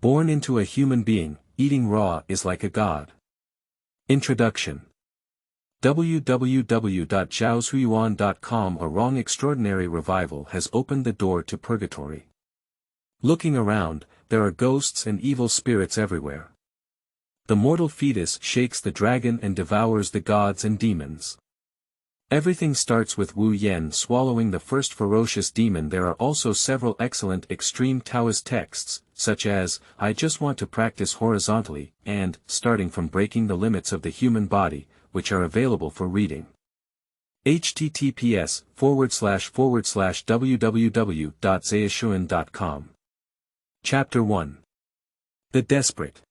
Born into a human being, eating raw is like a god. Introduction. www.zhaosuiyuan.com. A wrong extraordinary revival has opened the door to purgatory. Looking around, there are ghosts and evil spirits everywhere. The mortal fetus shakes the dragon and devours the gods and demons. Everything starts with Wu Yan swallowing the first ferocious demon. There are also several excellent extreme Taoist texts, such as, I just want to practice horizontally, and, starting from breaking the limits of the human body, which are available for reading. https://www.zhaosuiyuan.com. Chapter 1. The Desperate.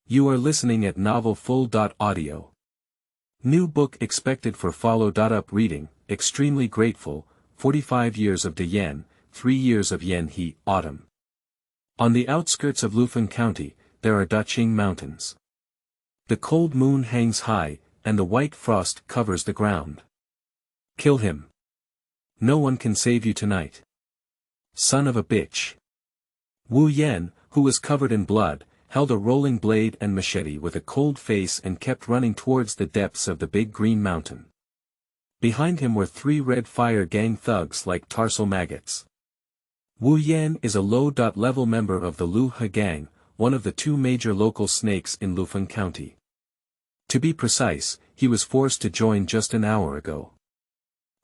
You are listening at novelfull.audio. New book expected for follow-up reading, extremely grateful, 45 years of De Yan, 3 years of Yan He, autumn. On the outskirts of Lufeng County, there are Daqing Mountains. The cold moon hangs high, and the white frost covers the ground. Kill him. No one can save you tonight. Son of a bitch. Wu Yan, who was covered in blood, held a rolling blade and machete with a cold face and kept running towards the depths of the big green mountain. Behind him were 3 Red Fire Gang thugs like tarsal maggots. Wu Yan is a low-level member of the Lu He Gang, one of the 2 major local snakes in Lufeng County. To be precise, he was forced to join just an hour ago.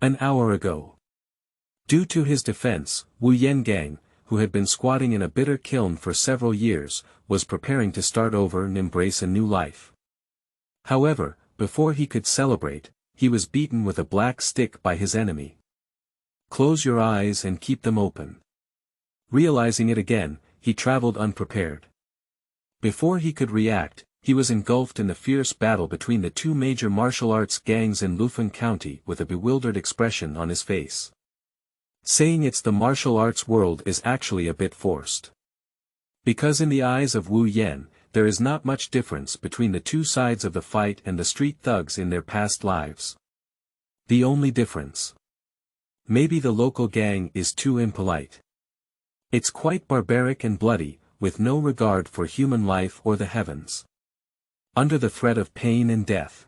An hour ago. Due to his defense, Wu Yan Gang, who had been squatting in a bitter kiln for several years, was preparing to start over and embrace a new life. However, before he could celebrate, he was beaten with a black stick by his enemy. Close your eyes and keep them open. Realizing it again, he traveled unprepared. Before he could react, he was engulfed in the fierce battle between the 2 major martial arts gangs in Lufeng County with a bewildered expression on his face. Saying it's the martial arts world is actually a bit forced. Because in the eyes of Wu Yan, there is not much difference between the 2 sides of the fight and the street thugs in their past lives. The only difference. Maybe the local gang is too impolite. It's quite barbaric and bloody, with no regard for human life or the heavens. Under the threat of pain and death.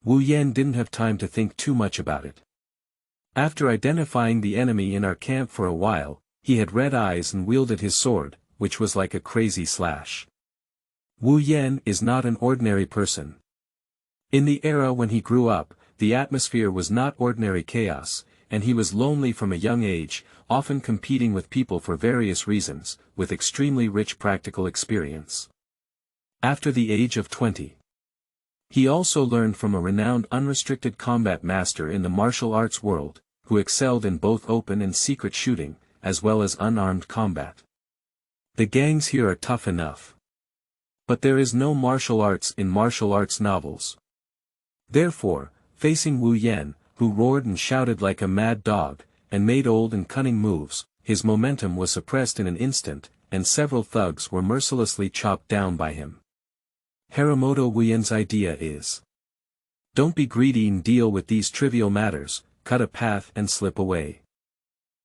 Wu Yan didn't have time to think too much about it. After identifying the enemy in our camp for a while, he had red eyes and wielded his sword, which was like a crazy slash. Wu Yan is not an ordinary person. In the era when he grew up, the atmosphere was not ordinary chaos, and he was lonely from a young age, often competing with people for various reasons, with extremely rich practical experience. After the age of 20. He also learned from a renowned unrestricted combat master in the martial arts world, who excelled in both open and secret shooting, as well as unarmed combat. The gangs here are tough enough. But there is no martial arts in martial arts novels. Therefore, facing Wu Yan, who roared and shouted like a mad dog, and made old and cunning moves, his momentum was suppressed in an instant, and several thugs were mercilessly chopped down by him. Haramoto Wu Yan's idea is: don't be greedy and deal with these trivial matters, cut a path and slip away.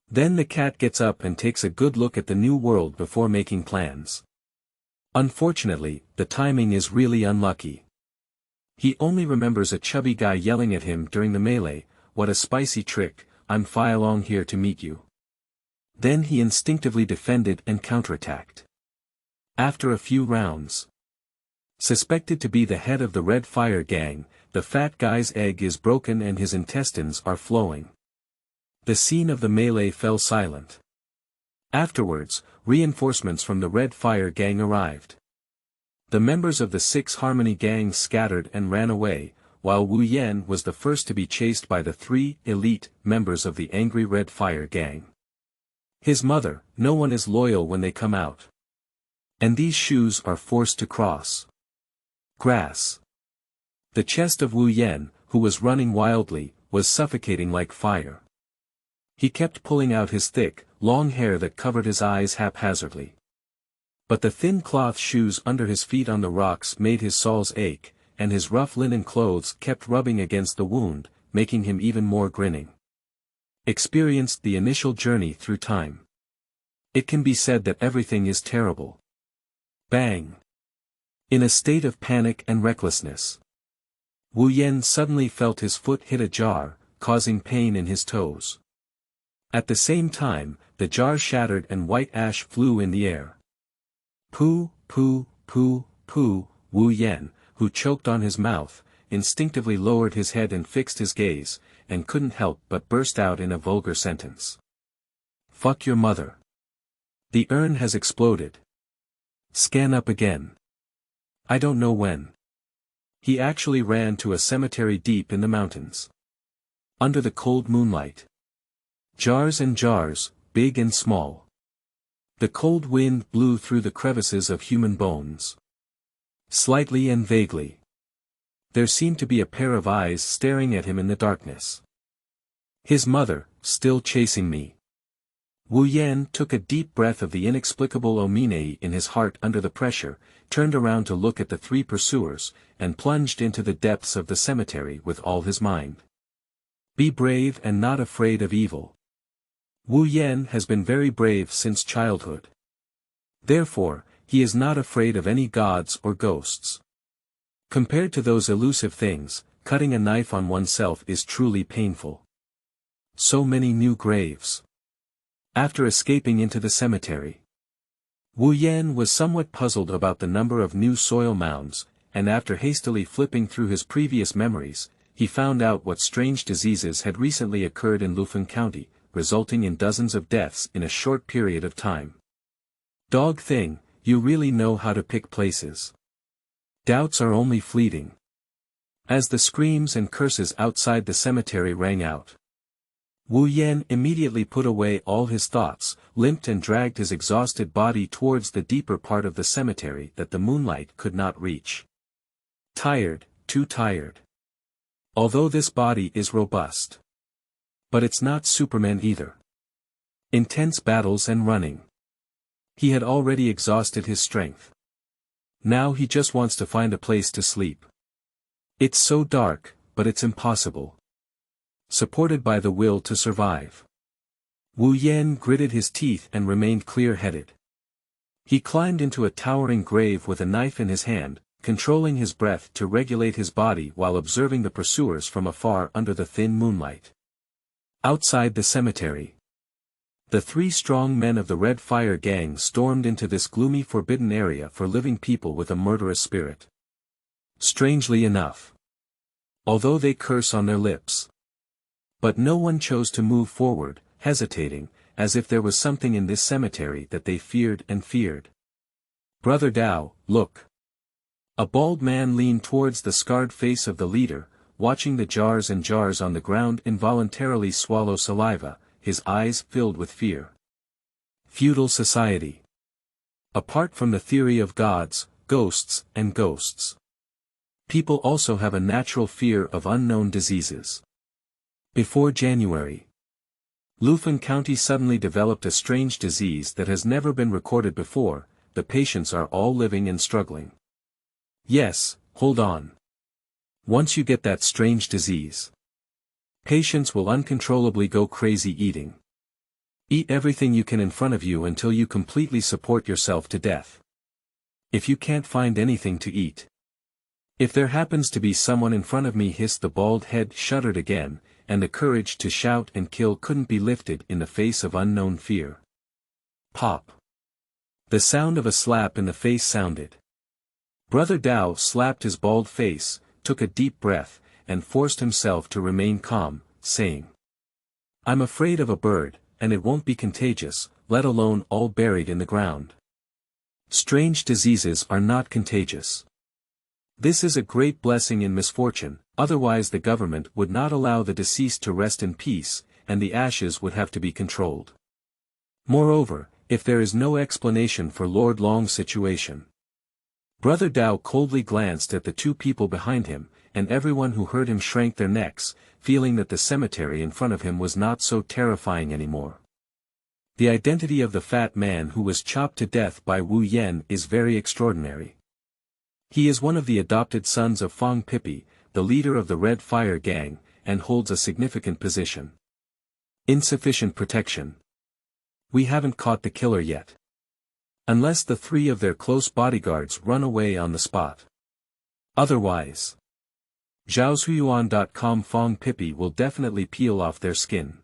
Then the cat gets up and takes a good look at the new world before making plans. Unfortunately, the timing is really unlucky. He only remembers a chubby guy yelling at him during the melee, "What a spicy trick, I'm fly along here to meet you." Then he instinctively defended and counterattacked. After a few rounds. Suspected to be the head of the Red Fire Gang, the fat guy's egg is broken and his intestines are flowing. The scene of the melee fell silent. Afterwards, reinforcements from the Red Fire Gang arrived. The members of the 6 Harmony gangs scattered and ran away, while Wu Yan was the first to be chased by the 3 elite members of the angry Red Fire Gang. His mother, no one is loyal when they come out. And these shoes are forced to cross grass. The chest of Wu Yan, who was running wildly, was suffocating like fire. He kept pulling out his thick, long hair that covered his eyes haphazardly. But the thin cloth shoes under his feet on the rocks made his soles ache, and his rough linen clothes kept rubbing against the wound, making him even more grinning. Experienced the initial journey through time. It can be said that everything is terrible. Bang! In a state of panic and recklessness, Wu Yan suddenly felt his foot hit a jar, causing pain in his toes. At the same time, the jar shattered and white ash flew in the air. Pooh, pooh, pooh, pooh, Wu Yan, who choked on his mouth, instinctively lowered his head and fixed his gaze, and couldn't help but burst out in a vulgar sentence. Fuck your mother. The urn has exploded. Scan up again. I don't know when. He actually ran to a cemetery deep in the mountains. Under the cold moonlight. Jars and jars, big and small. The cold wind blew through the crevices of human bones. Slightly and vaguely. There seemed to be a pair of eyes staring at him in the darkness. His mother, still chasing me. Wu Yan took a deep breath of the inexplicable ominei in his heart under the pressure, turned around to look at the three pursuers, and plunged into the depths of the cemetery with all his mind. Be brave and not afraid of evil. Wu Yan has been very brave since childhood. Therefore, he is not afraid of any gods or ghosts. Compared to those elusive things, cutting a knife on oneself is truly painful. So many new graves. After escaping into the cemetery, Wu Yan was somewhat puzzled about the number of new soil mounds, and after hastily flipping through his previous memories, he found out what strange diseases had recently occurred in Lufeng County, resulting in dozens of deaths in a short period of time. Dog thing, you really know how to pick places. Doubts are only fleeting. As the screams and curses outside the cemetery rang out, Wu Yan immediately put away all his thoughts, limped and dragged his exhausted body towards the deeper part of the cemetery that the moonlight could not reach. Tired, too tired. Although this body is robust. But it's not Superman either. Intense battles and running. He had already exhausted his strength. Now he just wants to find a place to sleep. It's so dark, but it's impossible. Supported by the will to survive, Wu Yan gritted his teeth and remained clear-headed. He climbed into a towering grave with a knife in his hand, controlling his breath to regulate his body while observing the pursuers from afar under the thin moonlight. Outside the cemetery, the three strong men of the Red Fire gang stormed into this gloomy forbidden area for living people with a murderous spirit. Strangely enough, although they curse on their lips, but no one chose to move forward, hesitating, as if there was something in this cemetery that they feared and feared. Brother Dao, look. A bald man leaned towards the scarred face of the leader, watching the jars and jars on the ground involuntarily swallow saliva, his eyes filled with fear. Feudal society. Apart from the theory of gods, ghosts, and ghosts, people also have a natural fear of unknown diseases. Before January, Lufeng County suddenly developed a strange disease that has never been recorded before. The patients are all living and struggling. Yes, hold on. Once you get that strange disease, patients will uncontrollably go crazy eating. Eat everything you can in front of you until you completely support yourself to death. If you can't find anything to eat. If there happens to be someone in front of me, hissed the bald head, shuddered again, and the courage to shout and kill couldn't be lifted in the face of unknown fear. Pop. The sound of a slap in the face sounded. Brother Dao slapped his bald face, took a deep breath, and forced himself to remain calm, saying, I'm afraid of a bird, and it won't be contagious, let alone all buried in the ground. Strange diseases are not contagious. This is a great blessing in misfortune, otherwise the government would not allow the deceased to rest in peace, and the ashes would have to be controlled. Moreover, if there is no explanation for Lord Long's situation. Brother Dao coldly glanced at the two people behind him, and everyone who heard him shrank their necks, feeling that the cemetery in front of him was not so terrifying anymore. The identity of the fat man who was chopped to death by Wu Yan is very extraordinary. He is one of the adopted sons of Fang Pipi, the leader of the Red Fire gang, and holds a significant position. Insufficient protection. We haven't caught the killer yet. Unless the 3 of their close bodyguards run away on the spot. Otherwise, Zhaozuyuan.com Fong Pippi will definitely peel off their skin.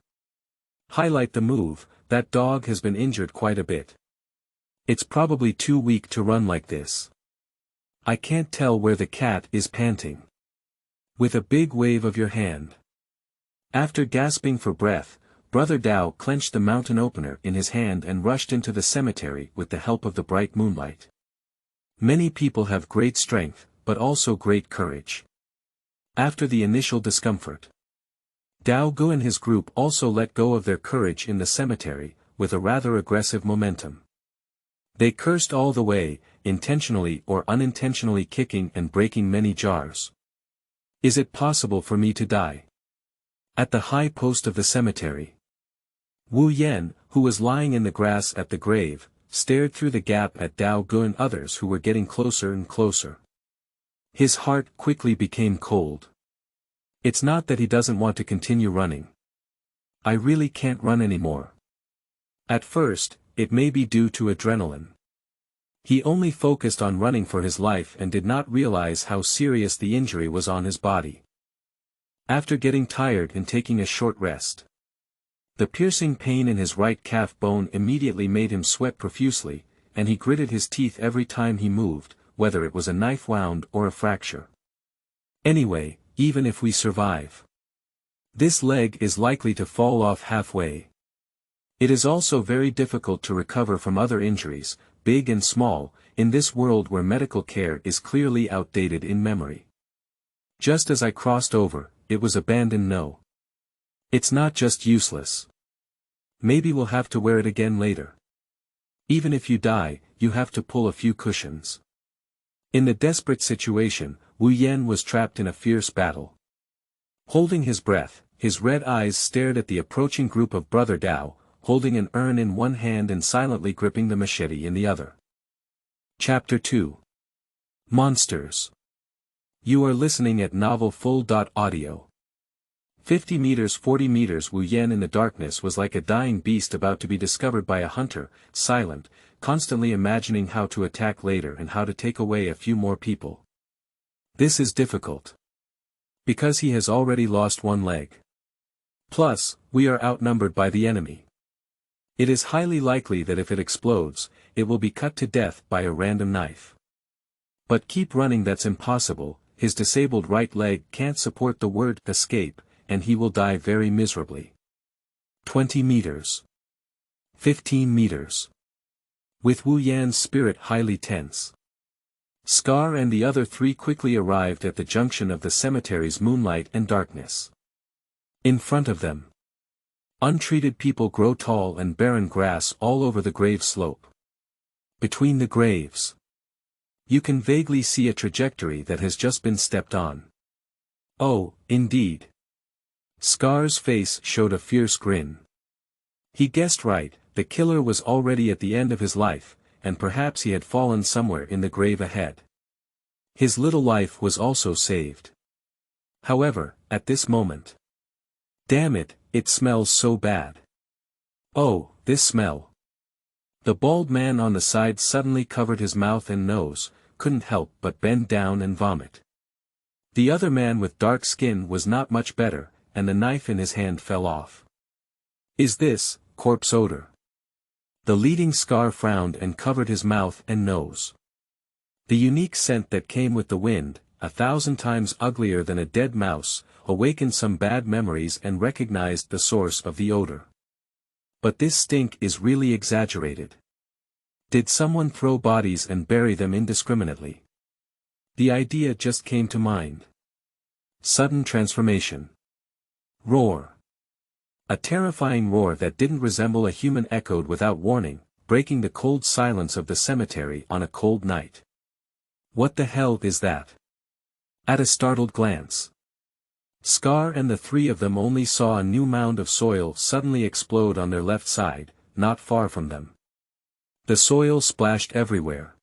Highlight the move, that dog has been injured quite a bit. It's probably too weak to run like this. I can't tell where the cat is panting. With a big wave of your hand. After gasping for breath, Brother Dao clenched the mountain opener in his hand and rushed into the cemetery with the help of the bright moonlight. Many people have great strength, but also great courage. After the initial discomfort, Dao Gu and his group also let go of their courage in the cemetery, with a rather aggressive momentum. They cursed all the way, intentionally or unintentionally kicking and breaking many jars. Is it possible for me to die? At the high post of the cemetery, Wu Yan, who was lying in the grass at the grave, stared through the gap at Dao Gu and others who were getting closer and closer. His heart quickly became cold. It's not that he doesn't want to continue running. I really can't run anymore. At first, it may be due to adrenaline. He only focused on running for his life and did not realize how serious the injury was on his body. After getting tired and taking a short rest, the piercing pain in his right calf bone immediately made him sweat profusely, and he gritted his teeth every time he moved, whether it was a knife wound or a fracture. Anyway, even if we survive, this leg is likely to fall off halfway. It is also very difficult to recover from other injuries, big and small, in this world where medical care is clearly outdated in memory. Just as I crossed over, it was abandoned. No. It's not just useless. Maybe we'll have to wear it again later. Even if you die, you have to pull a few cushions. In the desperate situation, Wu Yan was trapped in a fierce battle. Holding his breath, his red eyes stared at the approaching group of Brother Dao, holding an urn in one hand and silently gripping the machete in the other. Chapter 2. Monsters. You are listening at novelfull.audio. 50 meters 40 meters Wu Yan in the darkness was like a dying beast about to be discovered by a hunter, silent, constantly imagining how to attack later and how to take away a few more people. This is difficult. Because he has already lost one leg. Plus, we are outnumbered by the enemy. It is highly likely that if it explodes, it will be cut to death by a random knife. But keep running, that's impossible, his disabled right leg can't support the word escape, and he will die very miserably. 20 meters. 15 meters. With Wu Yan's spirit highly tense, Scar and the other 3 quickly arrived at the junction of the cemetery's moonlight and darkness. In front of them, untreated people grow tall and barren grass all over the grave slope. Between the graves, you can vaguely see a trajectory that has just been stepped on. Oh, indeed. Scar's face showed a fierce grin. He guessed right, the killer was already at the end of his life, and perhaps he had fallen somewhere in the grave ahead. His little life was also saved. However, at this moment, damn it, it smells so bad. Oh, this smell. The bald man on the side suddenly covered his mouth and nose, couldn't help but bend down and vomit. The other man with dark skin was not much better, and the knife in his hand fell off. Is this corpse odor? The leading Scar frowned and covered his mouth and nose. The unique scent that came with the wind, 1,000 times uglier than a dead mouse, awakened some bad memories and recognized the source of the odor. But this stink is really exaggerated. Did someone throw bodies and bury them indiscriminately? The idea just came to mind. Sudden transformation. Roar. A terrifying roar that didn't resemble a human echoed without warning, breaking the cold silence of the cemetery on a cold night. What the hell is that? At a startled glance, Scar and the 3 of them only saw a new mound of soil suddenly explode on their left side, not far from them. The soil splashed everywhere.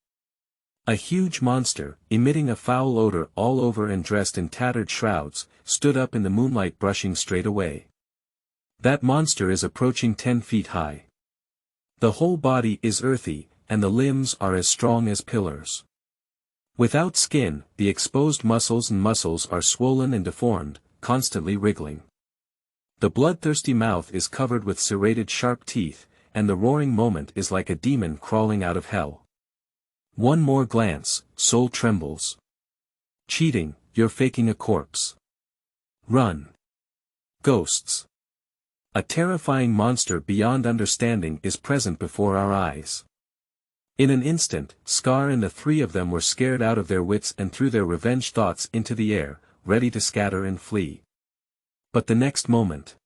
A huge monster, emitting a foul odor all over and dressed in tattered shrouds, stood up in the moonlight, brushing straight away. That monster is approaching 10 feet high. The whole body is earthy, and the limbs are as strong as pillars. Without skin, the exposed muscles are swollen and deformed, constantly wriggling. The bloodthirsty mouth is covered with serrated sharp teeth, and the roaring moment is like a demon crawling out of hell. One more glance, soul trembles. Cheating, you're faking a corpse. Run. Ghosts. A terrifying monster beyond understanding is present before our eyes. In an instant, Scar and the three of them were scared out of their wits and threw their revenge thoughts into the air, ready to scatter and flee. But the next moment,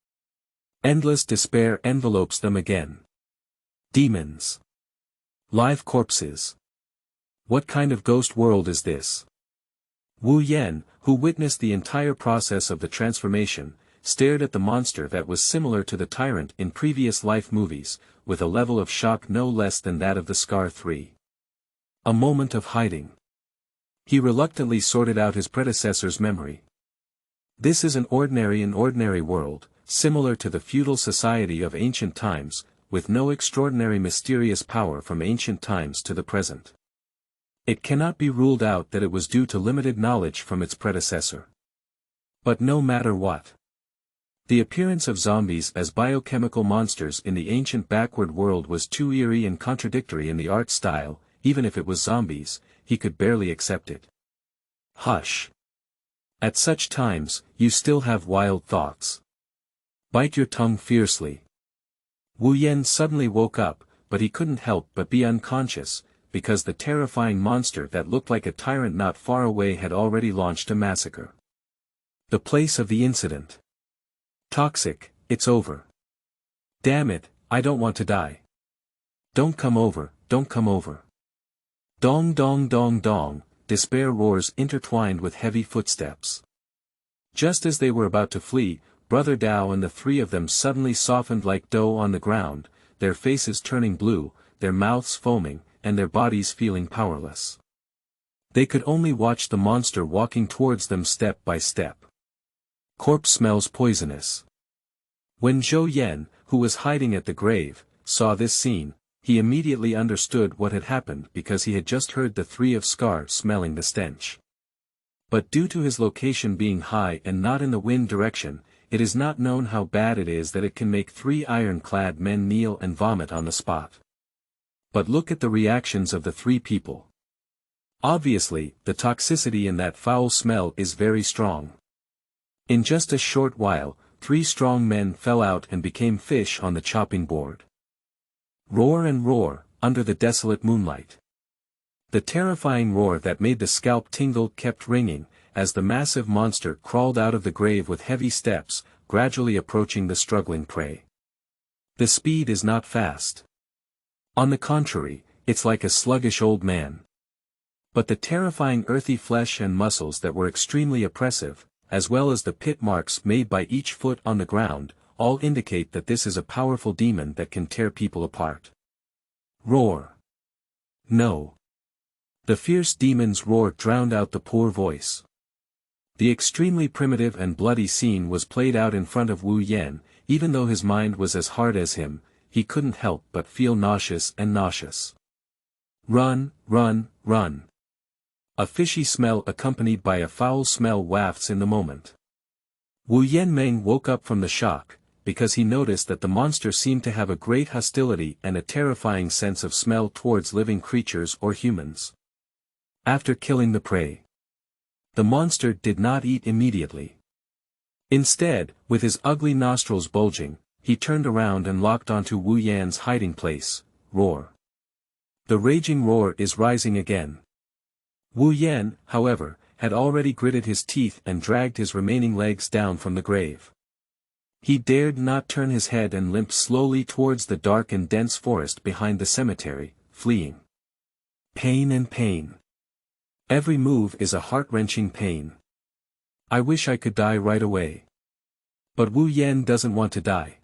endless despair envelopes them again. Demons. Live corpses. What kind of ghost world is this? Wu Yan, who witnessed the entire process of the transformation, stared at the monster that was similar to the tyrant in previous life movies, with a level of shock no less than that of the Scar 3. A moment of hiding. He reluctantly sorted out his predecessor's memory. This is an ordinary world, similar to the feudal society of ancient times, with no extraordinary mysterious power from ancient times to the present. It cannot be ruled out that it was due to limited knowledge from its predecessor. But no matter what, the appearance of zombies as biochemical monsters in the ancient backward world was too eerie and contradictory in the art style. Even if it was zombies, he could barely accept it. Hush. At such times, you still have wild thoughts. Bite your tongue fiercely. Wu Yan suddenly woke up, but he couldn't help but be unconscious, because the terrifying monster that looked like a tyrant not far away had already launched a massacre. The place of the incident. Toxic, it's over. Damn it, I don't want to die. Don't come over, don't come over. Dong dong dong dong, despair roars intertwined with heavy footsteps. Just as they were about to flee, Brother Dao and the three of them suddenly softened like dough on the ground, their faces turning blue, their mouths foaming, and their bodies feeling powerless. They could only watch the monster walking towards them step by step. Corpse smells poisonous. When Zhou Yan, who was hiding at the grave, saw this scene, he immediately understood what had happened because he had just heard the three of Scar smelling the stench. But due to his location being high and not in the wind direction, it is not known how bad it is that it can make three iron-clad men kneel and vomit on the spot. But look at the reactions of the three people. Obviously, the toxicity in that foul smell is very strong. In just a short while, 3 strong men fell out and became fish on the chopping board. Roar and roar, under the desolate moonlight. The terrifying roar that made the scalp tingle kept ringing, as the massive monster crawled out of the grave with heavy steps, gradually approaching the struggling prey. The speed is not fast. On the contrary, it's like a sluggish old man. But the terrifying earthy flesh and muscles that were extremely oppressive, as well as the pit marks made by each foot on the ground, all indicate that this is a powerful demon that can tear people apart. Roar. No. The fierce demon's roar drowned out the poor voice. The extremely primitive and bloody scene was played out in front of Wu Yan. Even though his mind was as hard as him, he couldn't help but feel nauseous and nauseous. Run, run, run. A fishy smell accompanied by a foul smell wafts in the moment. Wu Yanmeng woke up from the shock, because he noticed that the monster seemed to have a great hostility and a terrifying sense of smell towards living creatures or humans. After killing the prey, the monster did not eat immediately. Instead, with his ugly nostrils bulging, he turned around and locked onto Wu Yan's hiding place. Roar. The raging roar is rising again. Wu Yan, however, had already gritted his teeth and dragged his remaining legs down from the grave. He dared not turn his head and limped slowly towards the dark and dense forest behind the cemetery, fleeing. Pain and pain. Every move is a heart-wrenching pain. I wish I could die right away. But Wu Yan doesn't want to die.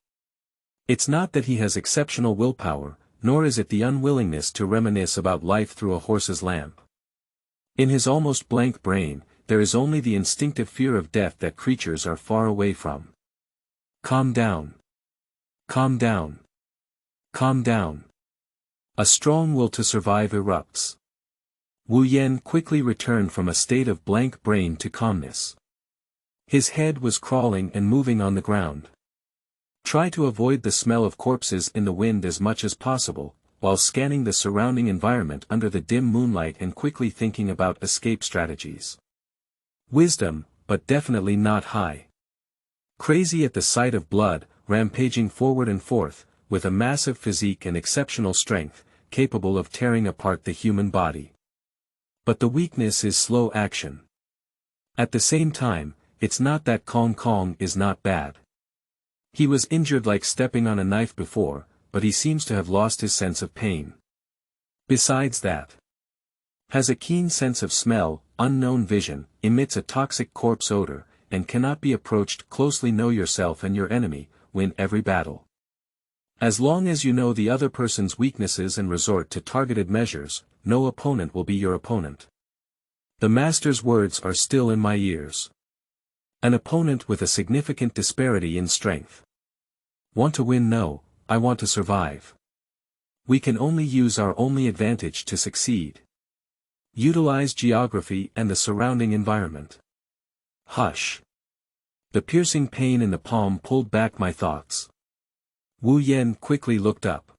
It's not that he has exceptional willpower, nor is it the unwillingness to reminisce about life through a horse's lamp. In his almost blank brain, there is only the instinctive fear of death that creatures are far away from. Calm down. Calm down. Calm down. A strong will to survive erupts. Wu Yan quickly returned from a state of blank brain to calmness. His head was crawling and moving on the ground. Try to avoid the smell of corpses in the wind as much as possible, while scanning the surrounding environment under the dim moonlight and quickly thinking about escape strategies. Wisdom, but definitely not high. Crazy at the sight of blood, rampaging forward and forth, with a massive physique and exceptional strength, capable of tearing apart the human body. But the weakness is slow action. At the same time, it's not that Kong is not bad. He was injured like stepping on a knife before, but he seems to have lost his sense of pain. Besides that, has a keen sense of smell, unknown vision, emits a toxic corpse odor, and cannot be approached. Closely know yourself and your enemy, win every battle. As long as you know the other person's weaknesses and resort to targeted measures, no opponent will be your opponent. The master's words are still in my ears. An opponent with a significant disparity in strength. Want to win? No, I want to survive. We can only use our only advantage to succeed. Utilize geography and the surrounding environment. Hush. The piercing pain in the palm pulled back my thoughts. Wu Yan quickly looked up.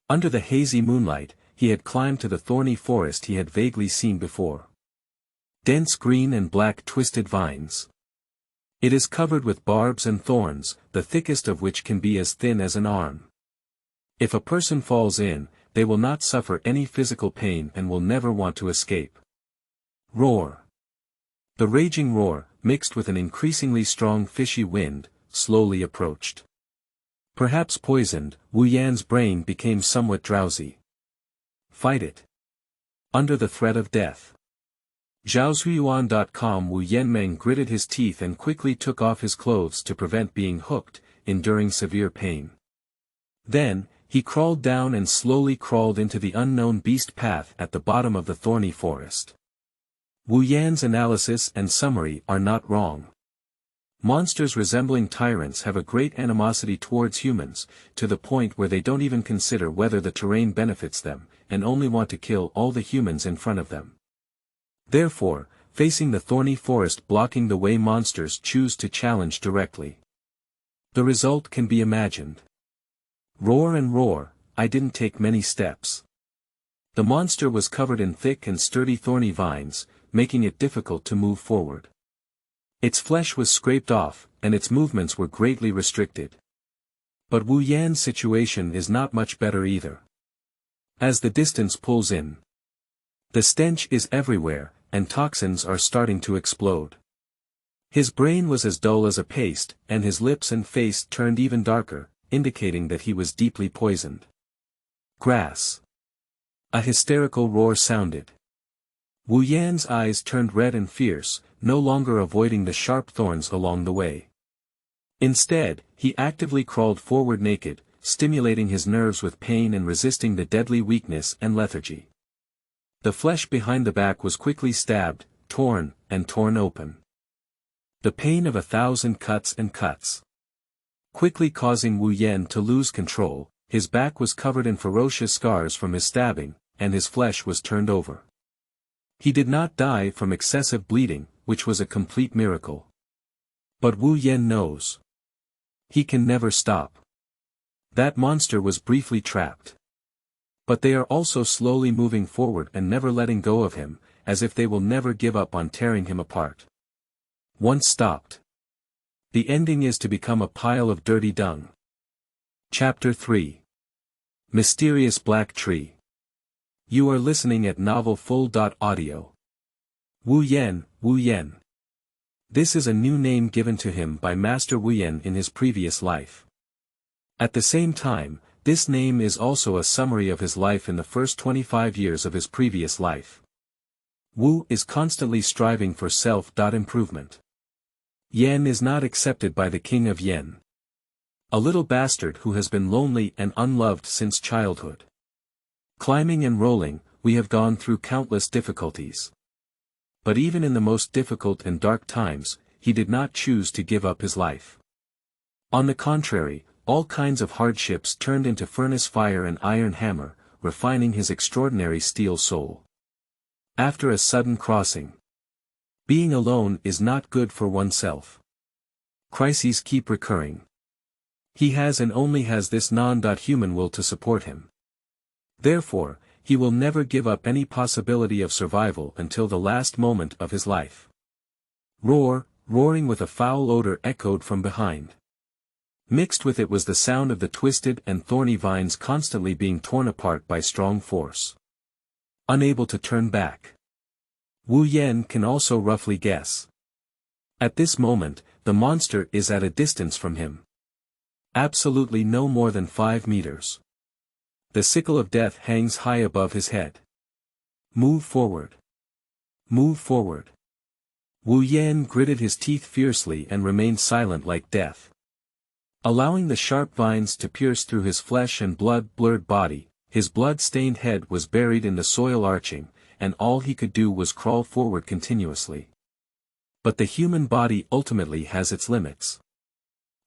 Under the hazy moonlight, he had climbed to the thorny forest he had vaguely seen before. Dense green and black twisted vines. It is covered with barbs and thorns, the thickest of which can be as thin as an arm. If a person falls in, they will not suffer any physical pain and will never want to escape. Roar. The raging roar, mixed with an increasingly strong fishy wind, slowly approached. Perhaps poisoned, Wu Yan's brain became somewhat drowsy. Fight it. Under the threat of death. Zhaozuiyuan.com. Wu Yanmeng gritted his teeth and quickly took off his clothes to prevent being hooked, enduring severe pain. Then, he crawled down and slowly crawled into the unknown beast path at the bottom of the thorny forest. Wu Yan's analysis and summary are not wrong. Monsters resembling tyrants have a great animosity towards humans, to the point where they don't even consider whether the terrain benefits them, and only want to kill all the humans in front of them. Therefore, facing the thorny forest blocking the way, monsters choose to challenge directly. The result can be imagined. Roar and roar, I didn't take many steps. The monster was covered in thick and sturdy thorny vines, making it difficult to move forward. Its flesh was scraped off, and its movements were greatly restricted. But Wu Yan's situation is not much better either. As the distance pulls in, the stench is everywhere, and toxins are starting to explode. His brain was as dull as a paste, and his lips and face turned even darker, indicating that he was deeply poisoned. Grass. A hysterical roar sounded. Wu Yan's eyes turned red and fierce, no longer avoiding the sharp thorns along the way. Instead, he actively crawled forward naked, stimulating his nerves with pain and resisting the deadly weakness and lethargy. The flesh behind the back was quickly stabbed, torn, and torn open. The pain of 1,000 cuts and cuts. Quickly causing Wu Yan to lose control, his back was covered in ferocious scars from his stabbing, and his flesh was turned over. He did not die from excessive bleeding, which was a complete miracle. But Wu Yan knows. He can never stop. That monster was briefly trapped. But they are also slowly moving forward and never letting go of him, as if they will never give up on tearing him apart. Once stopped, the ending is to become a pile of dirty dung. Chapter 3. Mysterious Black Tree. You are listening at novelfull.audio. Wu Yan, Wu Yan. This is a new name given to him by Master Wu Yan in his previous life. At the same time, this name is also a summary of his life in the first 25 years of his previous life. Wu is constantly striving for self-improvement. Yan is not accepted by the king of Yan. A little bastard who has been lonely and unloved since childhood. Climbing and rolling, we have gone through countless difficulties. But even in the most difficult and dark times, he did not choose to give up his life. On the contrary, all kinds of hardships turned into furnace fire and iron hammer, refining his extraordinary steel soul. After a sudden crossing. Being alone is not good for oneself. Crises keep recurring. He has and only has this non-human will to support him. Therefore, he will never give up any possibility of survival until the last moment of his life. Roaring with a foul odor echoed from behind. Mixed with it was the sound of the twisted and thorny vines constantly being torn apart by strong force. Unable to turn back. Wu Yan can also roughly guess. At this moment, the monster is at a distance from him. Absolutely no more than 5 meters. The sickle of death hangs high above his head. Move forward. Move forward. Wu Yan gritted his teeth fiercely and remained silent like death. Allowing the sharp vines to pierce through his flesh and blood-blurred body, his blood-stained head was buried in the soil arching, and all he could do was crawl forward continuously. But the human body ultimately has its limits.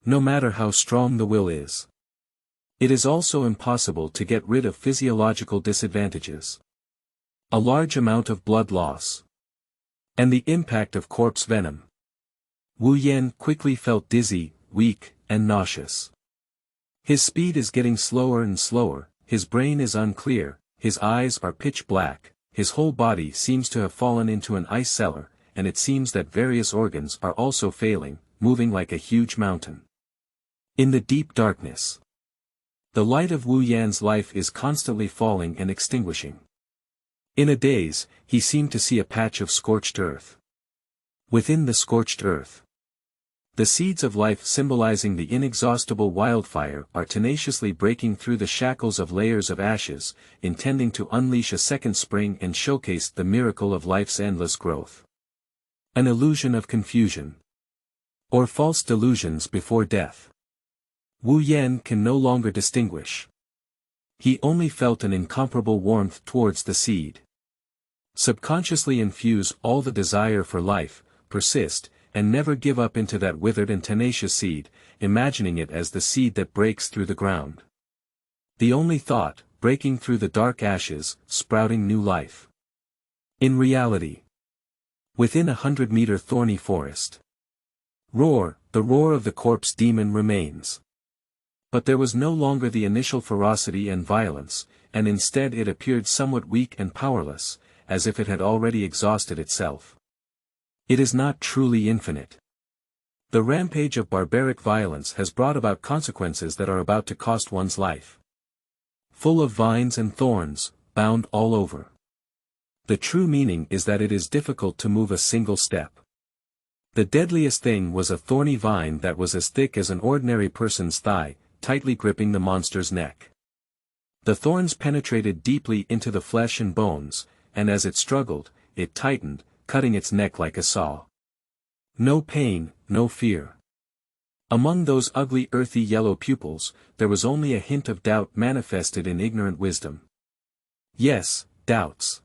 No matter how strong the will is. It is also impossible to get rid of physiological disadvantages. A large amount of blood loss. And the impact of corpse venom. Wu Yan quickly felt dizzy, weak, and nauseous. His speed is getting slower and slower, his brain is unclear, his eyes are pitch black, his whole body seems to have fallen into an ice cellar, and it seems that various organs are also failing, moving like a huge mountain. In the deep darkness. The light of Wu Yan's life is constantly falling and extinguishing. In a daze, he seemed to see a patch of scorched earth. Within the scorched earth. The seeds of life symbolizing the inexhaustible wildfire are tenaciously breaking through the shackles of layers of ashes, intending to unleash a second spring and showcase the miracle of life's endless growth. An illusion of confusion. Or false delusions before death. Wu Yan can no longer distinguish. He only felt an incomparable warmth towards the seed. Subconsciously infuse all the desire for life, persist, and never give up into that withered and tenacious seed, imagining it as the seed that breaks through the ground. The only thought, breaking through the dark ashes, sprouting new life. In reality. Within 100-meter thorny forest. The roar of the corpse demon remains. But there was no longer the initial ferocity and violence, and instead it appeared somewhat weak and powerless, as if it had already exhausted itself. It is not truly infinite. The rampage of barbaric violence has brought about consequences that are about to cost one's life. Full of vines and thorns, bound all over. The true meaning is that it is difficult to move a single step. The deadliest thing was a thorny vine that was as thick as an ordinary person's thigh, tightly gripping the monster's neck. The thorns penetrated deeply into the flesh and bones, and as it struggled, it tightened, cutting its neck like a saw. No pain, no fear. Among those ugly earthy yellow pupils, there was only a hint of doubt manifested in ignorant wisdom. Yes, doubts.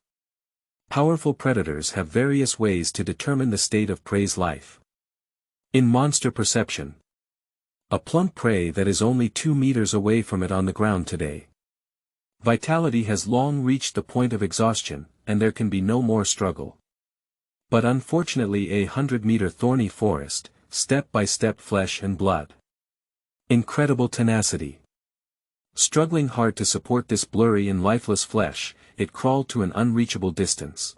Powerful predators have various ways to determine the state of prey's life. In monster perception. A plump prey that is only 2 meters away from it on the ground today. Vitality has long reached the point of exhaustion, and there can be no more struggle. But unfortunately a 100-meter thorny forest, step by step flesh and blood. Incredible tenacity. Struggling hard to support this blurry and lifeless flesh, it crawled to an unreachable distance.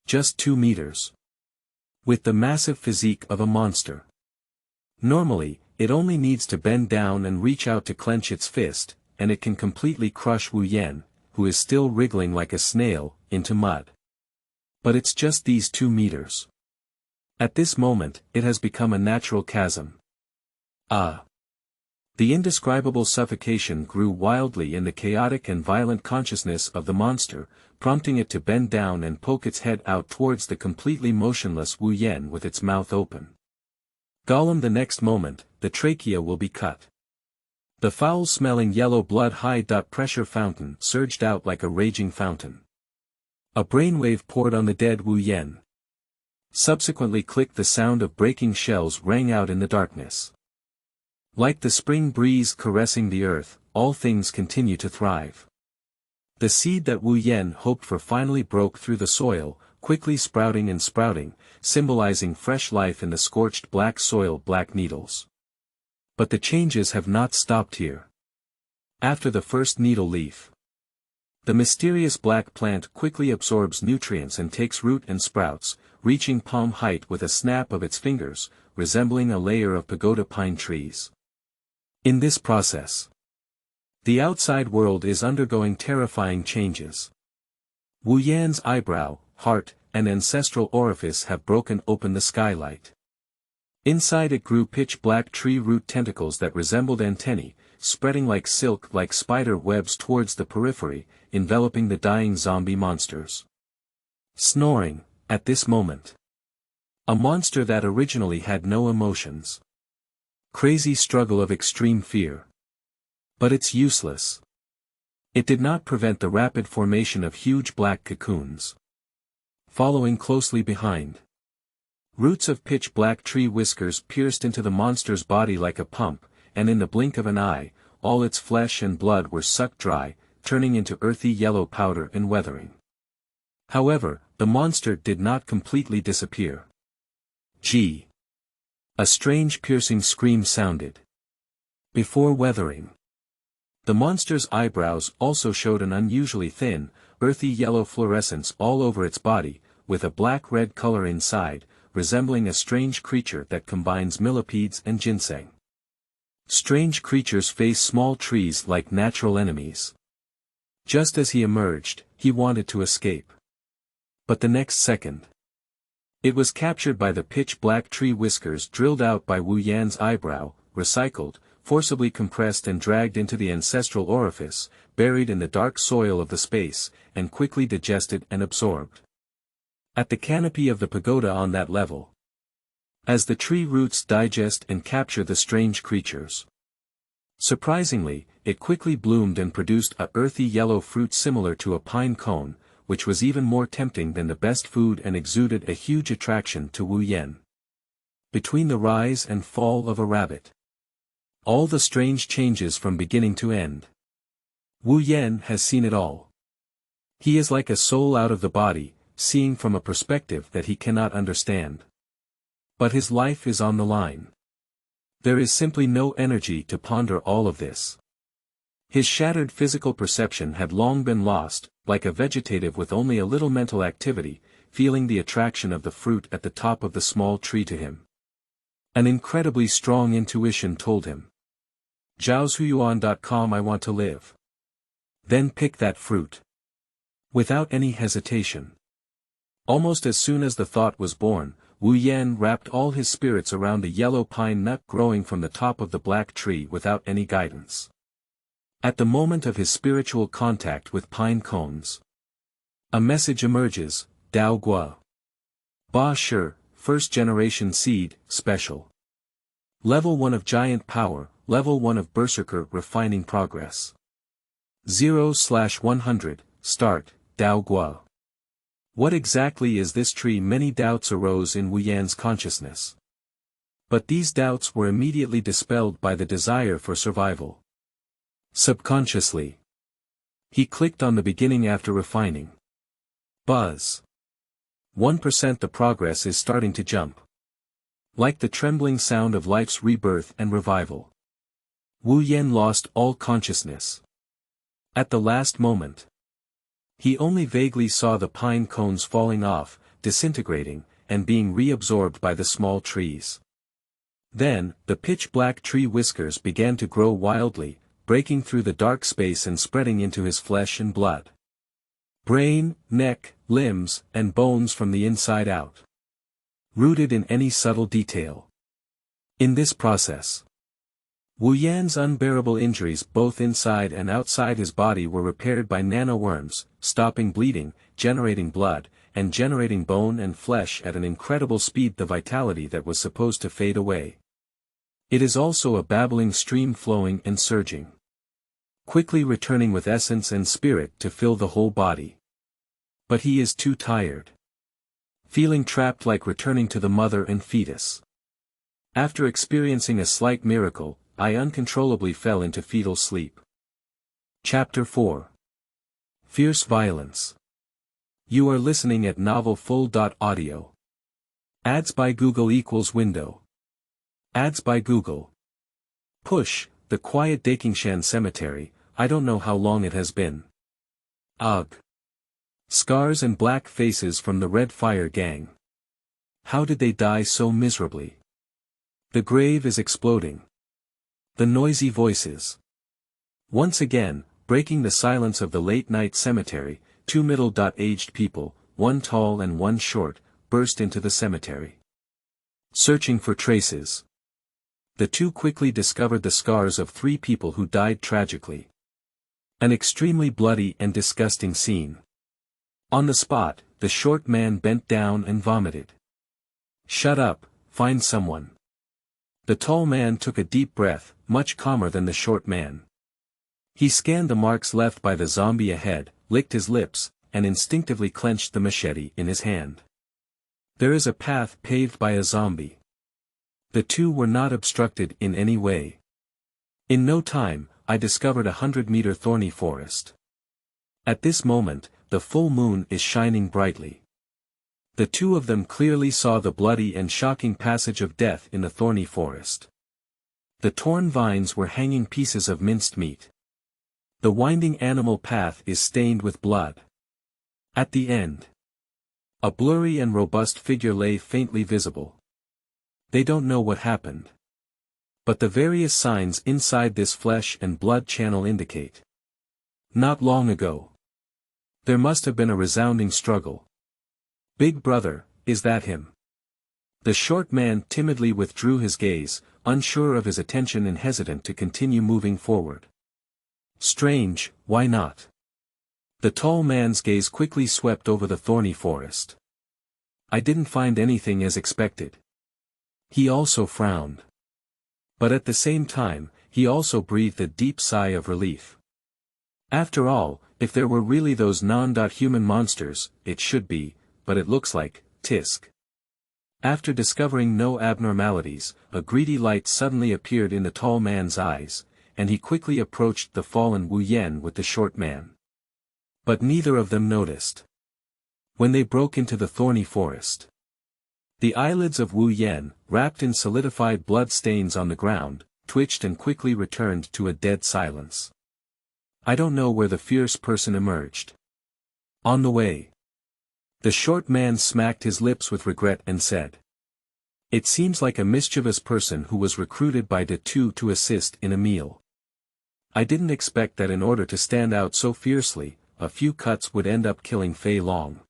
Just 2 meters. With the massive physique of a monster. Normally, it only needs to bend down and reach out to clench its fist, and it can completely crush Wu Yan, who is still wriggling like a snail, into mud. But it's just these 2 meters. At this moment, it has become a natural chasm. The indescribable suffocation grew wildly in the chaotic and violent consciousness of the monster, prompting it to bend down and poke its head out towards the completely motionless Wu Yan with its mouth open. Gollum, the next moment, the trachea will be cut. The foul-smelling yellow blood high-pressure fountain surged out like a raging fountain. A brainwave poured on the dead Wu Yan. Subsequently clicked the sound of breaking shells rang out in the darkness. Like the spring breeze caressing the earth, all things continue to thrive. The seed that Wu Yan hoped for finally broke through the soil, quickly sprouting and sprouting, symbolizing fresh life in the scorched black soil, black needles. But the changes have not stopped here. After the first needle leaf, the mysterious black plant quickly absorbs nutrients and takes root and sprouts, reaching palm height with a snap of its fingers, resembling a layer of pagoda pine trees. In this process, the outside world is undergoing terrifying changes. Wu Yan's eyebrow, heart, and ancestral orifice have broken open the skylight. Inside it grew pitch-black tree root tentacles that resembled antennae, spreading like silk like spider webs towards the periphery, enveloping the dying zombie monsters. Snoring, at this moment. A monster that originally had no emotions. Crazy struggle of extreme fear. But it's useless. It did not prevent the rapid formation of huge black cocoons. Following closely behind. Roots of pitch-black tree whiskers pierced into the monster's body like a pump, and in the blink of an eye, all its flesh and blood were sucked dry, turning into earthy yellow powder and weathering. However, the monster did not completely disappear. Gee! A strange piercing scream sounded. Before weathering, the monster's eyebrows also showed an unusually thin, earthy yellow fluorescence all over its body, with a black-red color inside, resembling a strange creature that combines millipedes and ginseng. Strange creatures face small trees like natural enemies. Just as he emerged, he wanted to escape. But the next second, it was captured by the pitch-black tree whiskers drilled out by Wu Yan's eyebrow, recycled, forcibly compressed and dragged into the ancestral orifice, buried in the dark soil of the space, and quickly digested and absorbed. At the canopy of the pagoda on that level. As the tree roots digest and capture the strange creatures. Surprisingly, it quickly bloomed and produced a earthy yellow fruit similar to a pine cone, which was even more tempting than the best food and exuded a huge attraction to Wu Yan. Between the rise and fall of a rabbit. All the strange changes from beginning to end. Wu Yan has seen it all. He is like a soul out of the body, seeing from a perspective that he cannot understand. But his life is on the line. There is simply no energy to ponder all of this. His shattered physical perception had long been lost, like a vegetative with only a little mental activity, feeling the attraction of the fruit at the top of the small tree to him. An incredibly strong intuition told him. JaozHuyuan.com I want to live. Then pick that fruit. Without any hesitation. Almost as soon as the thought was born, Wu Yan wrapped all his spirits around a yellow pine nut growing from the top of the black tree without any guidance. At the moment of his spiritual contact with pine cones, a message emerges, Dao Gua. Ba Shi, first generation seed, special. Level 1 of giant power, level 1 of berserker refining progress. 0/100, start, Dao Gua. What exactly is this tree? Many doubts arose in Wu Yan's consciousness. But these doubts were immediately dispelled by the desire for survival. Subconsciously, he clicked on the beginning after refining. Buzz. 1% The progress is starting to jump. Like the trembling sound of life's rebirth and revival. Wu Yan lost all consciousness. At the last moment, he only vaguely saw the pine cones falling off, disintegrating, and being reabsorbed by the small trees. Then, the pitch-black tree whiskers began to grow wildly, breaking through the dark space and spreading into his flesh and blood. Brain, neck, limbs, and bones from the inside out. Rooted in any subtle detail. In this process, Wu Yan's unbearable injuries both inside and outside his body were repaired by nanoworms, stopping bleeding, generating blood, and generating bone and flesh at an incredible speed, the vitality that was supposed to fade away. It is also a babbling stream flowing and surging. Quickly returning with essence and spirit to fill the whole body. But he is too tired. Feeling trapped, like returning to the mother and fetus. After experiencing a slight miracle, I uncontrollably fell into fetal sleep. Chapter 4. Fierce violence. You are listening at novelfull.audio. Ads by Google equals window. Ads by Google. Push, the quiet Dakingshan cemetery, I don't know how long it has been. Ugh. Scars and black faces from the Red Fire gang. How did they die so miserably? The grave is exploding. The noisy voices. Once again, breaking the silence of the late-night cemetery, two middle-aged people, one tall and one short, burst into the cemetery. Searching for traces. The two quickly discovered the scars of three people who died tragically. An extremely bloody and disgusting scene. On the spot, the short man bent down and vomited. Shut up, find someone. The tall man took a deep breath, much calmer than the short man. He scanned the marks left by the zombie ahead, licked his lips, and instinctively clenched the machete in his hand. There is a path paved by a zombie. The two were not obstructed in any way. In no time, I discovered 100-meter thorny forest. At this moment, the full moon is shining brightly. The two of them clearly saw the bloody and shocking passage of death in the thorny forest. The torn vines were hanging pieces of minced meat. The winding animal path is stained with blood. At the end, a blurry and robust figure lay faintly visible. They don't know what happened. But the various signs inside this flesh and blood channel indicate. Not long ago. There must have been a resounding struggle. Big brother, is that him? The short man timidly withdrew his gaze, unsure of his attention and hesitant to continue moving forward. Strange, why not? The tall man's gaze quickly swept over the thorny forest. I didn't find anything as expected. He also frowned. But at the same time, he also breathed a deep sigh of relief. After all, if there were really those non-human monsters, it should be, but it looks like, tisk. After discovering no abnormalities, a greedy light suddenly appeared in the tall man's eyes, and he quickly approached the fallen Wu Yen with the short man. But neither of them noticed. When they broke into the thorny forest, the eyelids of Wu Yen, wrapped in solidified blood stains on the ground, twitched and quickly returned to a dead silence. I don't know where the fierce person emerged. On the way, the short man smacked his lips with regret and said, "It seems like a mischievous person who was recruited by the two to assist in a meal. I didn't expect that in order to stand out so fiercely, a few cuts would end up killing Fei Long."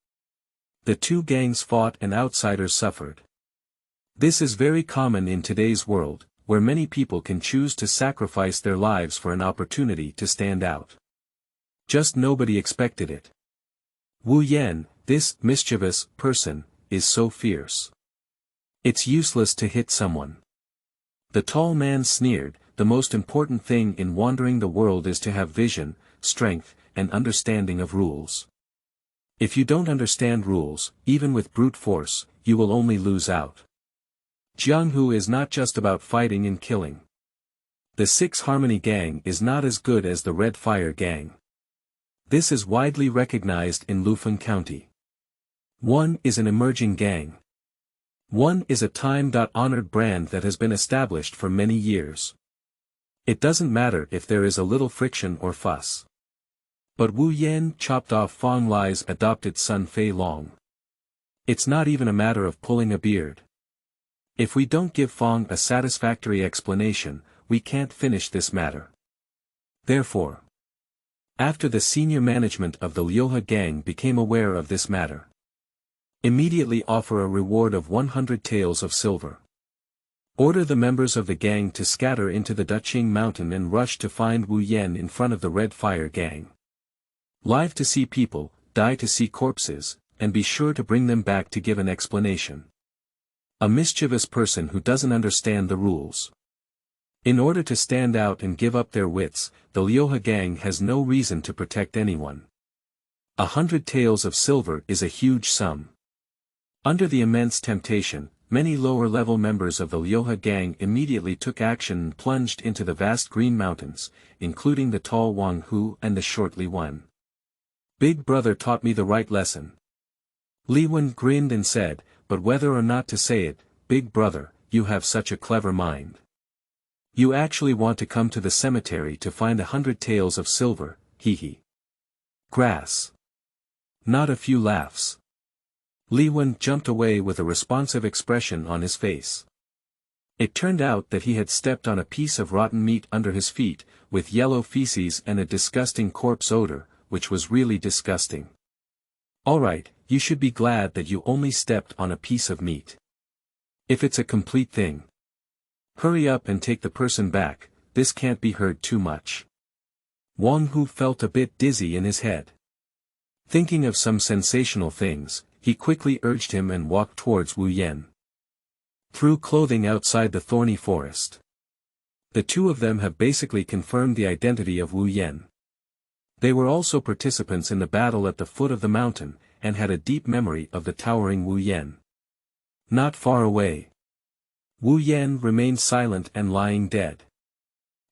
The two gangs fought and outsiders suffered. This is very common in today's world, where many people can choose to sacrifice their lives for an opportunity to stand out. Just nobody expected it. Wu Yen, this mischievous person, is so fierce. It's useless to hit someone. The tall man sneered, the most important thing in wandering the world is to have vision, strength, and understanding of rules. If you don't understand rules, even with brute force, you will only lose out. Jianghu is not just about fighting and killing. The Six Harmony Gang is not as good as the Red Fire Gang. This is widely recognized in Lufeng County. One is an emerging gang. One is a time-honored brand that has been established for many years. It doesn't matter if there is a little friction or fuss. But Wu Yan chopped off Fong Lai's adopted son Fei Long. It's not even a matter of pulling a beard. If we don't give Fong a satisfactory explanation, we can't finish this matter. Therefore, after the senior management of the Liuhe gang became aware of this matter, immediately offer a reward of 100 taels of silver. Order the members of the gang to scatter into the Duqing mountain and rush to find Wu Yan in front of the Red Fire gang. Live to see people, die to see corpses, and be sure to bring them back to give an explanation. A mischievous person who doesn't understand the rules. In order to stand out and give up their wits, the Liuhe gang has no reason to protect anyone. 100 taels of silver is a huge sum. Under the immense temptation, many lower-level members of the Liuhe gang immediately took action and plunged into the vast green mountains, including the tall Wang Hu and the short Li Wen. Big brother taught me the right lesson. Li Wen grinned and said, but whether or not to say it, big brother, you have such a clever mind. You actually want to come to the cemetery to find 100 taels of silver, hee hee. Grass. Not a few laughs. Li Wen jumped away with a responsive expression on his face. It turned out that he had stepped on a piece of rotten meat under his feet, with yellow feces and a disgusting corpse odor, which was really disgusting. Alright, you should be glad that you only stepped on a piece of meat. If it's a complete thing. Hurry up and take the person back, this can't be heard too much. Wang Hu felt a bit dizzy in his head. Thinking of some sensational things, he quickly urged him and walked towards Wu Yan. Threw clothing outside the thorny forest. The two of them have basically confirmed the identity of Wu Yan. They were also participants in the battle at the foot of the mountain, and had a deep memory of the towering Wu Yan. Not far away. Wu Yan remained silent and lying dead.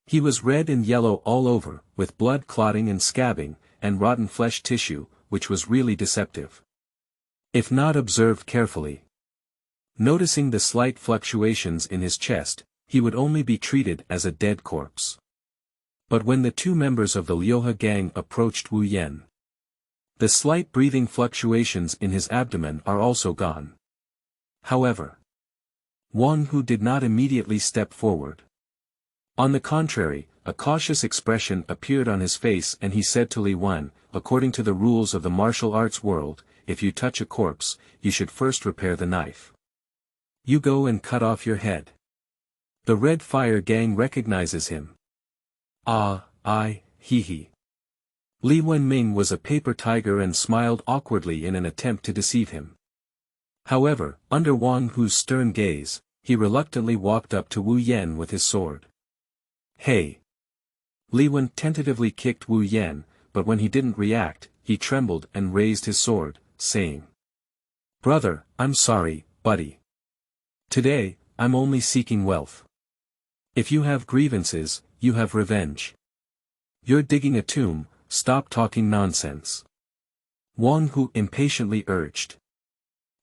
He was red and yellow all over, with blood clotting and scabbing, and rotten flesh tissue, which was really deceptive. If not observed carefully. Noticing the slight fluctuations in his chest, he would only be treated as a dead corpse. But when the two members of the Liuhe gang approached Wu Yan, the slight breathing fluctuations in his abdomen are also gone. However, Wang Hu did not immediately step forward. On the contrary, a cautious expression appeared on his face and he said to Li Wen, according to the rules of the martial arts world, if you touch a corpse, you should first repair the knife. You go and cut off your head. The Red Fire gang recognizes him. Hee hee. Li Wenming was a paper tiger and smiled awkwardly in an attempt to deceive him. However, under Wang Hu's stern gaze, he reluctantly walked up to Wu Yan with his sword. Hey! Li Wen tentatively kicked Wu Yan, but when he didn't react, he trembled and raised his sword, saying, Brother, I'm sorry, buddy. Today, I'm only seeking wealth. If you have grievances, you have revenge. You're digging a tomb, stop talking nonsense. Wang Hu impatiently urged.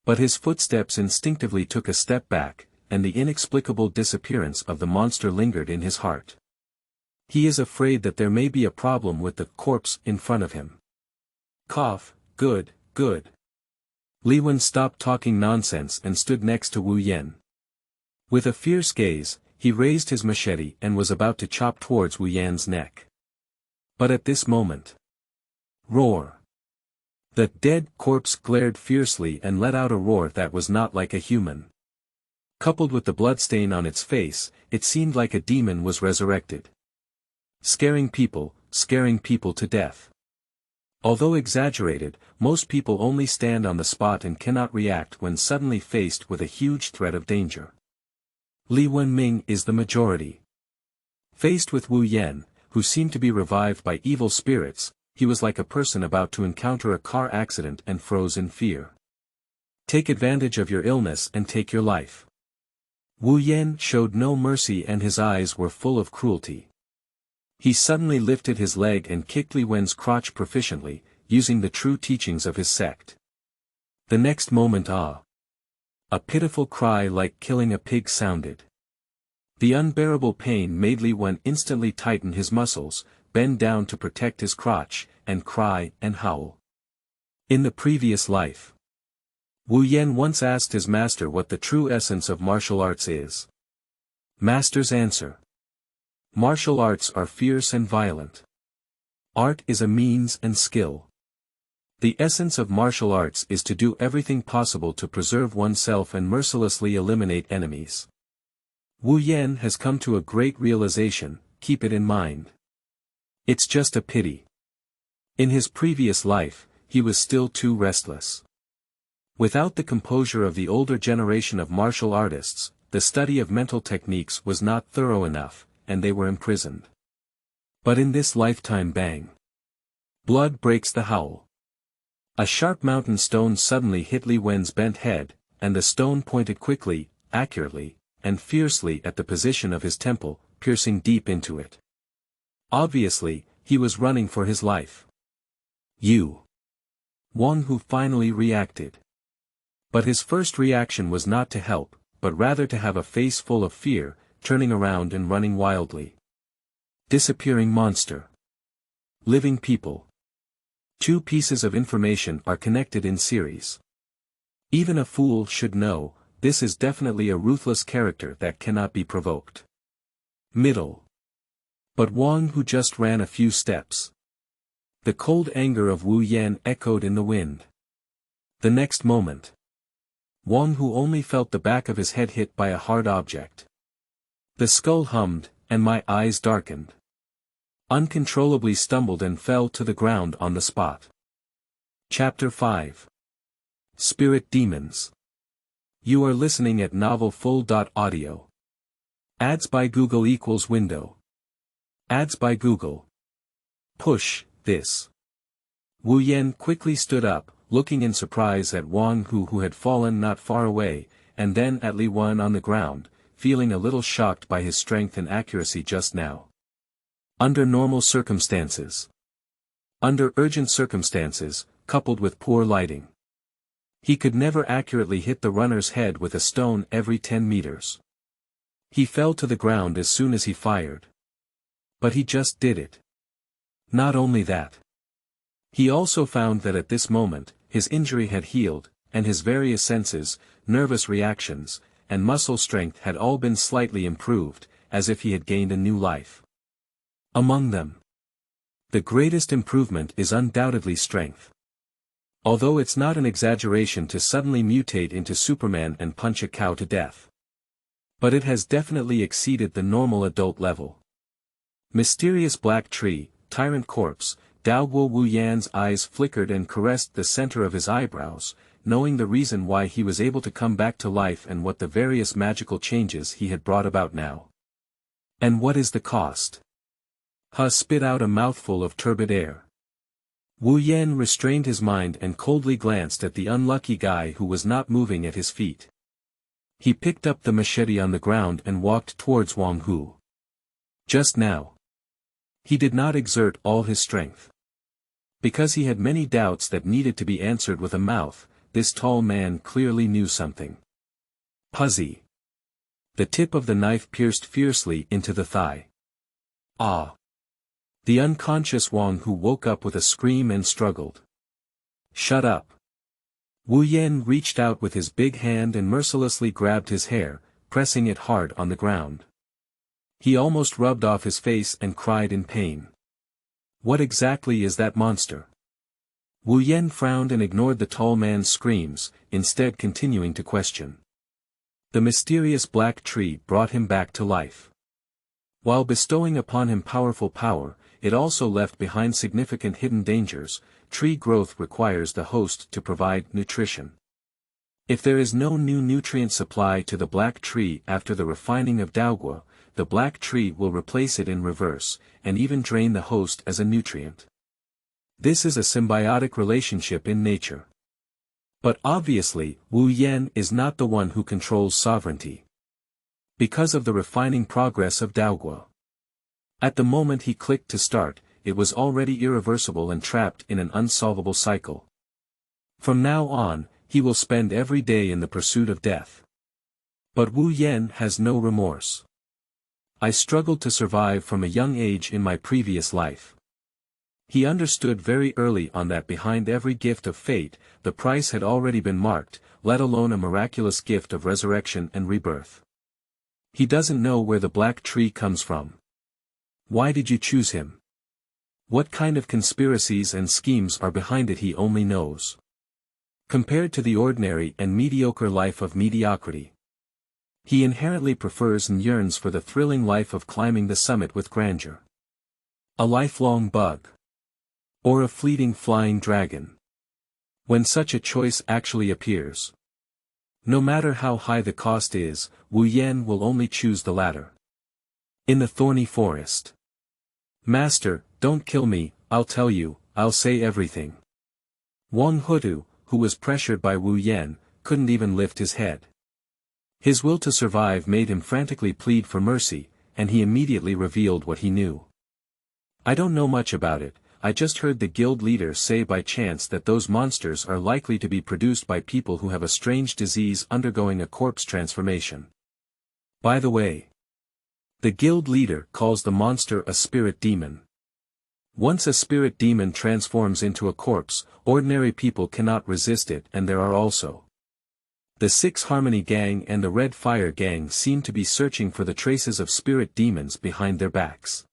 But his footsteps instinctively took a step back, and the inexplicable disappearance of the monster lingered in his heart. He is afraid that there may be a problem with the corpse in front of him. Cough, good. Li Wen stopped talking nonsense and stood next to Wu Yan. With a fierce gaze, he raised his machete and was about to chop towards Wu Yan's neck. But at this moment, roar! The dead corpse glared fiercely and let out a roar that was not like a human. Coupled with the bloodstain on its face, it seemed like a demon was resurrected. Scaring people to death. Although exaggerated, most people only stand on the spot and cannot react when suddenly faced with a huge threat of danger. Li Wenming is the majority. Faced with Wu Yan, who seemed to be revived by evil spirits, he was like a person about to encounter a car accident and froze in fear. Take advantage of your illness and take your life. Wu Yan showed no mercy and his eyes were full of cruelty. He suddenly lifted his leg and kicked Li Wen's crotch proficiently, using the true teachings of his sect. The next moment a pitiful cry like killing a pig sounded. The unbearable pain made Li Wen instantly tighten his muscles, bend down to protect his crotch, and cry and howl. In the previous life, Wu Yan once asked his master what the true essence of martial arts is. Master's answer: martial arts are fierce and violent. Art is a means and skill. The essence of martial arts is to do everything possible to preserve oneself and mercilessly eliminate enemies. Wu Yan has come to a great realization, keep it in mind. It's just a pity. In his previous life, he was still too restless. Without the composure of the older generation of martial artists, the study of mental techniques was not thorough enough, and they were imprisoned. But in this lifetime bang! Blood breaks the howl. A sharp mountain stone suddenly hit Li Wen's bent head, and the stone pointed quickly, accurately, and fiercely at the position of his temple, piercing deep into it. Obviously, he was running for his life. You! Wang Hu finally reacted. But his first reaction was not to help, but rather to have a face full of fear, turning around and running wildly. Disappearing monster. Living people. Two pieces of information are connected in series. Even a fool should know, this is definitely a ruthless character that cannot be provoked. Middle. But Wang Hu just ran a few steps. The cold anger of Wu Yan echoed in the wind. The next moment, Wang Hu only felt the back of his head hit by a hard object. The skull hummed, and my eyes darkened. Uncontrollably stumbled and fell to the ground on the spot. Chapter 5. Spirit Demons. You are listening at novelfull.audio. Ads by Google equals window. Ads by Google. Push this. Wu Yan quickly stood up, looking in surprise at Wang Hu who had fallen not far away, and then at Li Wan on the ground, feeling a little shocked by his strength and accuracy just now. Under normal circumstances. Under urgent circumstances, coupled with poor lighting. He could never accurately hit the runner's head with a stone every 10 meters. He fell to the ground as soon as he fired. But he just did it. Not only that. He also found that at this moment, his injury had healed, and his various senses, nervous reactions, and muscle strength had all been slightly improved, as if he had gained a new life. Among them, the greatest improvement is undoubtedly strength. Although it's not an exaggeration to suddenly mutate into Superman and punch a cow to death. But it has definitely exceeded the normal adult level. Mysterious black tree, tyrant corpse, Daoguo Wu Yan's eyes flickered and caressed the center of his eyebrows, knowing the reason why he was able to come back to life and what the various magical changes he had brought about now. And what is the cost? He spit out a mouthful of turbid air. Wu Yan restrained his mind and coldly glanced at the unlucky guy who was not moving at his feet. He picked up the machete on the ground and walked towards Wang Hu. Just now. He did not exert all his strength. Because he had many doubts that needed to be answered with a mouth, this tall man clearly knew something. Puzzy. The tip of the knife pierced fiercely into the thigh. Ah! The unconscious Wang Hu woke up with a scream and struggled. Shut up. Wu Yan reached out with his big hand and mercilessly grabbed his hair, pressing it hard on the ground. He almost rubbed off his face and cried in pain. What exactly is that monster? Wu Yan frowned and ignored the tall man's screams, instead continuing to question. The mysterious black tree brought him back to life. While bestowing upon him powerful power, it also left behind significant hidden dangers. Tree growth requires the host to provide nutrition. If there is no new nutrient supply to the black tree after the refining of Daoguo, the black tree will replace it in reverse, and even drain the host as a nutrient. This is a symbiotic relationship in nature. But obviously, Wu Yan is not the one who controls sovereignty. Because of the refining progress of Daoguo. At the moment he clicked to start, it was already irreversible and trapped in an unsolvable cycle. From now on, he will spend every day in the pursuit of death. But Wu Yan has no remorse. I struggled to survive from a young age in my previous life. He understood very early on that behind every gift of fate, the price had already been marked, let alone a miraculous gift of resurrection and rebirth. He doesn't know where the black tree comes from. Why did you choose him? What kind of conspiracies and schemes are behind it he only knows. Compared to the ordinary and mediocre life of mediocrity. He inherently prefers and yearns for the thrilling life of climbing the summit with grandeur. A lifelong bug. Or a fleeting flying dragon. When such a choice actually appears. No matter how high the cost is, Wu Yan will only choose the latter. In the thorny forest. Master, don't kill me, I'll tell you, I'll say everything. Wang Hutu, who was pressured by Wu Yan, couldn't even lift his head. His will to survive made him frantically plead for mercy, and he immediately revealed what he knew. I don't know much about it, I just heard the guild leader say by chance that those monsters are likely to be produced by people who have a strange disease undergoing a corpse transformation. By the way, the guild leader calls the monster a spirit demon. Once a spirit demon transforms into a corpse, ordinary people cannot resist it, and there are also the Six Harmony Gang and the Red Fire Gang seem to be searching for the traces of spirit demons behind their backs.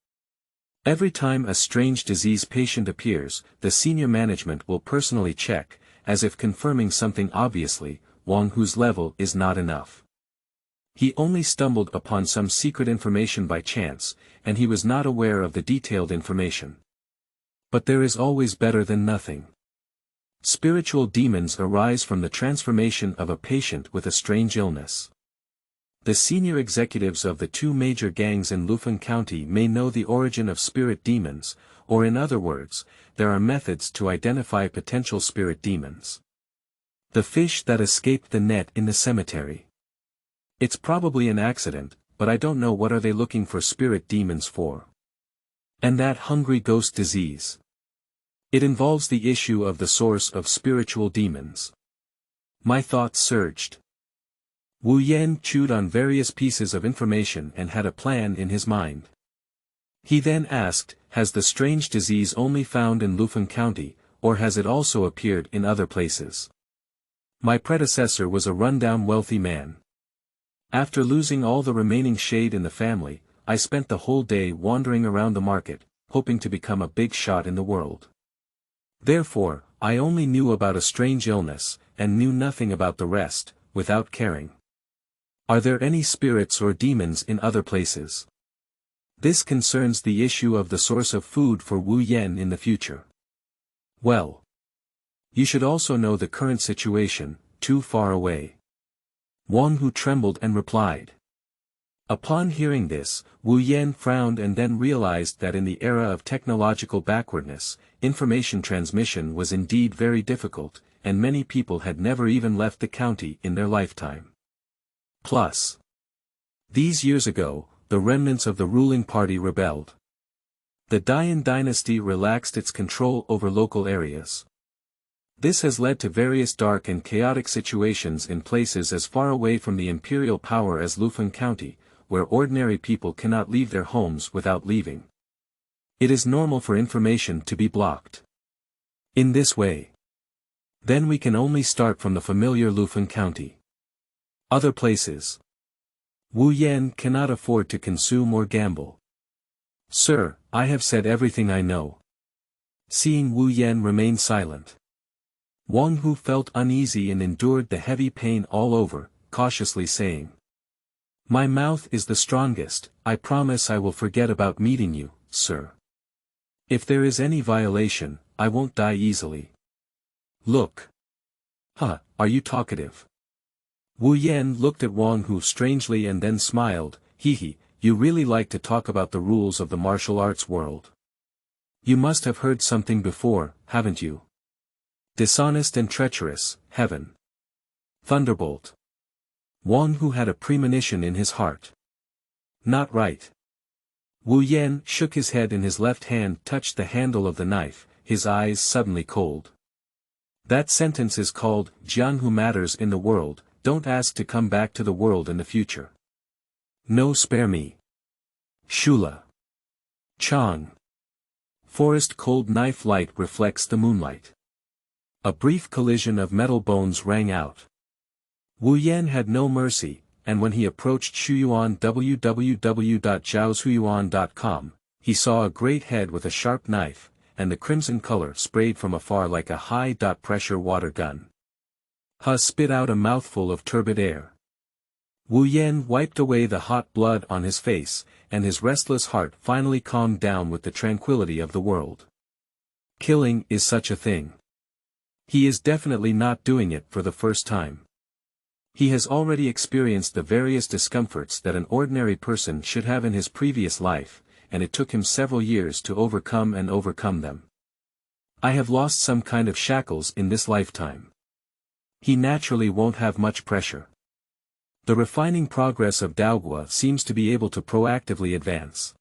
Every time a strange disease patient appears, the senior management will personally check, as if confirming something obviously, Wang Hu's level is not enough. He only stumbled upon some secret information by chance, and he was not aware of the detailed information. But there is always better than nothing. Spiritual demons arise from the transformation of a patient with a strange illness. The senior executives of the two major gangs in Lufeng County may know the origin of spirit demons, or in other words, there are methods to identify potential spirit demons. The fish that escaped the net in the cemetery. It's probably an accident, but I don't know what are they looking for spirit demons for. And that hungry ghost disease. It involves the issue of the source of spiritual demons. My thoughts surged. Wu Yan chewed on various pieces of information and had a plan in his mind. He then asked, has the strange disease only found in Lufeng County, or has it also appeared in other places? My predecessor was a rundown wealthy man. After losing all the remaining shade in the family, I spent the whole day wandering around the market, hoping to become a big shot in the world. Therefore, I only knew about a strange illness, and knew nothing about the rest, without caring. Are there any spirits or demons in other places? This concerns the issue of the source of food for Wu Yan in the future. Well, you should also know the current situation, too far away. Wang Hu trembled and replied. Upon hearing this, Wu Yan frowned and then realized that in the era of technological backwardness, information transmission was indeed very difficult, and many people had never even left the county in their lifetime. Plus, these years ago, the remnants of the ruling party rebelled. The Dayan dynasty relaxed its control over local areas. This has led to various dark and chaotic situations in places as far away from the imperial power as Lufeng County, where ordinary people cannot leave their homes without leaving. It is normal for information to be blocked. In this way, then we can only start from the familiar Lufeng County. Other places. Wu Yan cannot afford to consume or gamble. Sir, I have said everything I know. Seeing Wu Yan remain silent, Wang Hu felt uneasy and endured the heavy pain all over, cautiously saying, my mouth is the strongest, I promise I will forget about meeting you, sir. If there is any violation, I won't die easily. Look. Are you talkative? Wu Yan looked at Wang Hu strangely and then smiled, hee, you really like to talk about the rules of the martial arts world. You must have heard something before, haven't you? Dishonest and treacherous, heaven. Thunderbolt. Wang Hu had a premonition in his heart. Not right. Wu Yan shook his head and his left hand touched the handle of the knife, his eyes suddenly cold. That sentence is called, Jian Hu matters in the world, don't ask to come back to the world in the future. No spare me. Shula. Chang. Forest cold knife light reflects the moonlight. A brief collision of metal bones rang out. Wu Yan had no mercy, and when he approached Shuyuan www.zhaoshuyuan.com, he saw a great head with a sharp knife, and the crimson color sprayed from afar like a high-pressure water gun. Ha spit out a mouthful of turbid air. Wu Yan wiped away the hot blood on his face, and his restless heart finally calmed down with the tranquility of the world. Killing is such a thing. He is definitely not doing it for the first time. He has already experienced the various discomforts that an ordinary person should have in his previous life, and it took him several years to overcome them. I have lost some kind of shackles in this lifetime. He naturally won't have much pressure. The refining progress of Daogua seems to be able to proactively advance.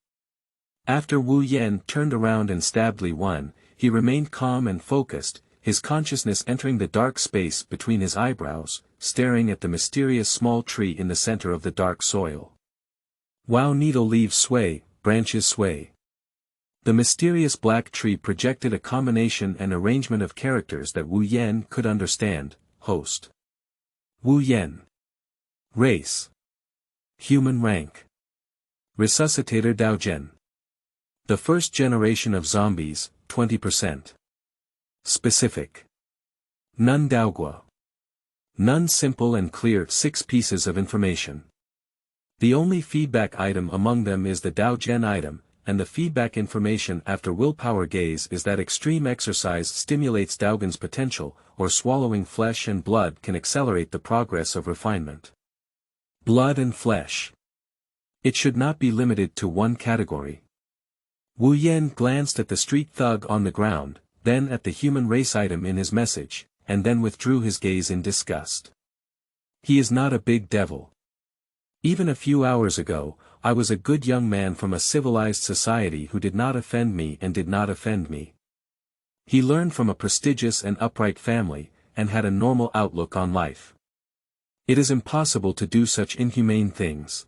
After Wu Yan turned around and stabbed Li Wan, he remained calm and focused, his consciousness entering the dark space between his eyebrows, staring at the mysterious small tree in the center of the dark soil. Wow! Needle leaves sway, branches sway. The mysterious black tree projected a combination and arrangement of characters that Wu Yan could understand. Host. Wu Yan. Race. Human rank. Resuscitator Daojian. The first generation of zombies, 20%. Specific. None Daogua. None simple and clear 6 pieces of information. The only feedback item among them is the Daojian item, and the feedback information after willpower gaze is that extreme exercise stimulates Daogan's potential, or swallowing flesh and blood can accelerate the progress of refinement. Blood and flesh. It should not be limited to one category. Wu Yan glanced at the street thug on the ground, then at the human race item in his message, and then withdrew his gaze in disgust. He is not a big devil. Even a few hours ago, I was a good young man from a civilized society who did not offend me and did not offend me. He learned from a prestigious and upright family, and had a normal outlook on life. It is impossible to do such inhumane things.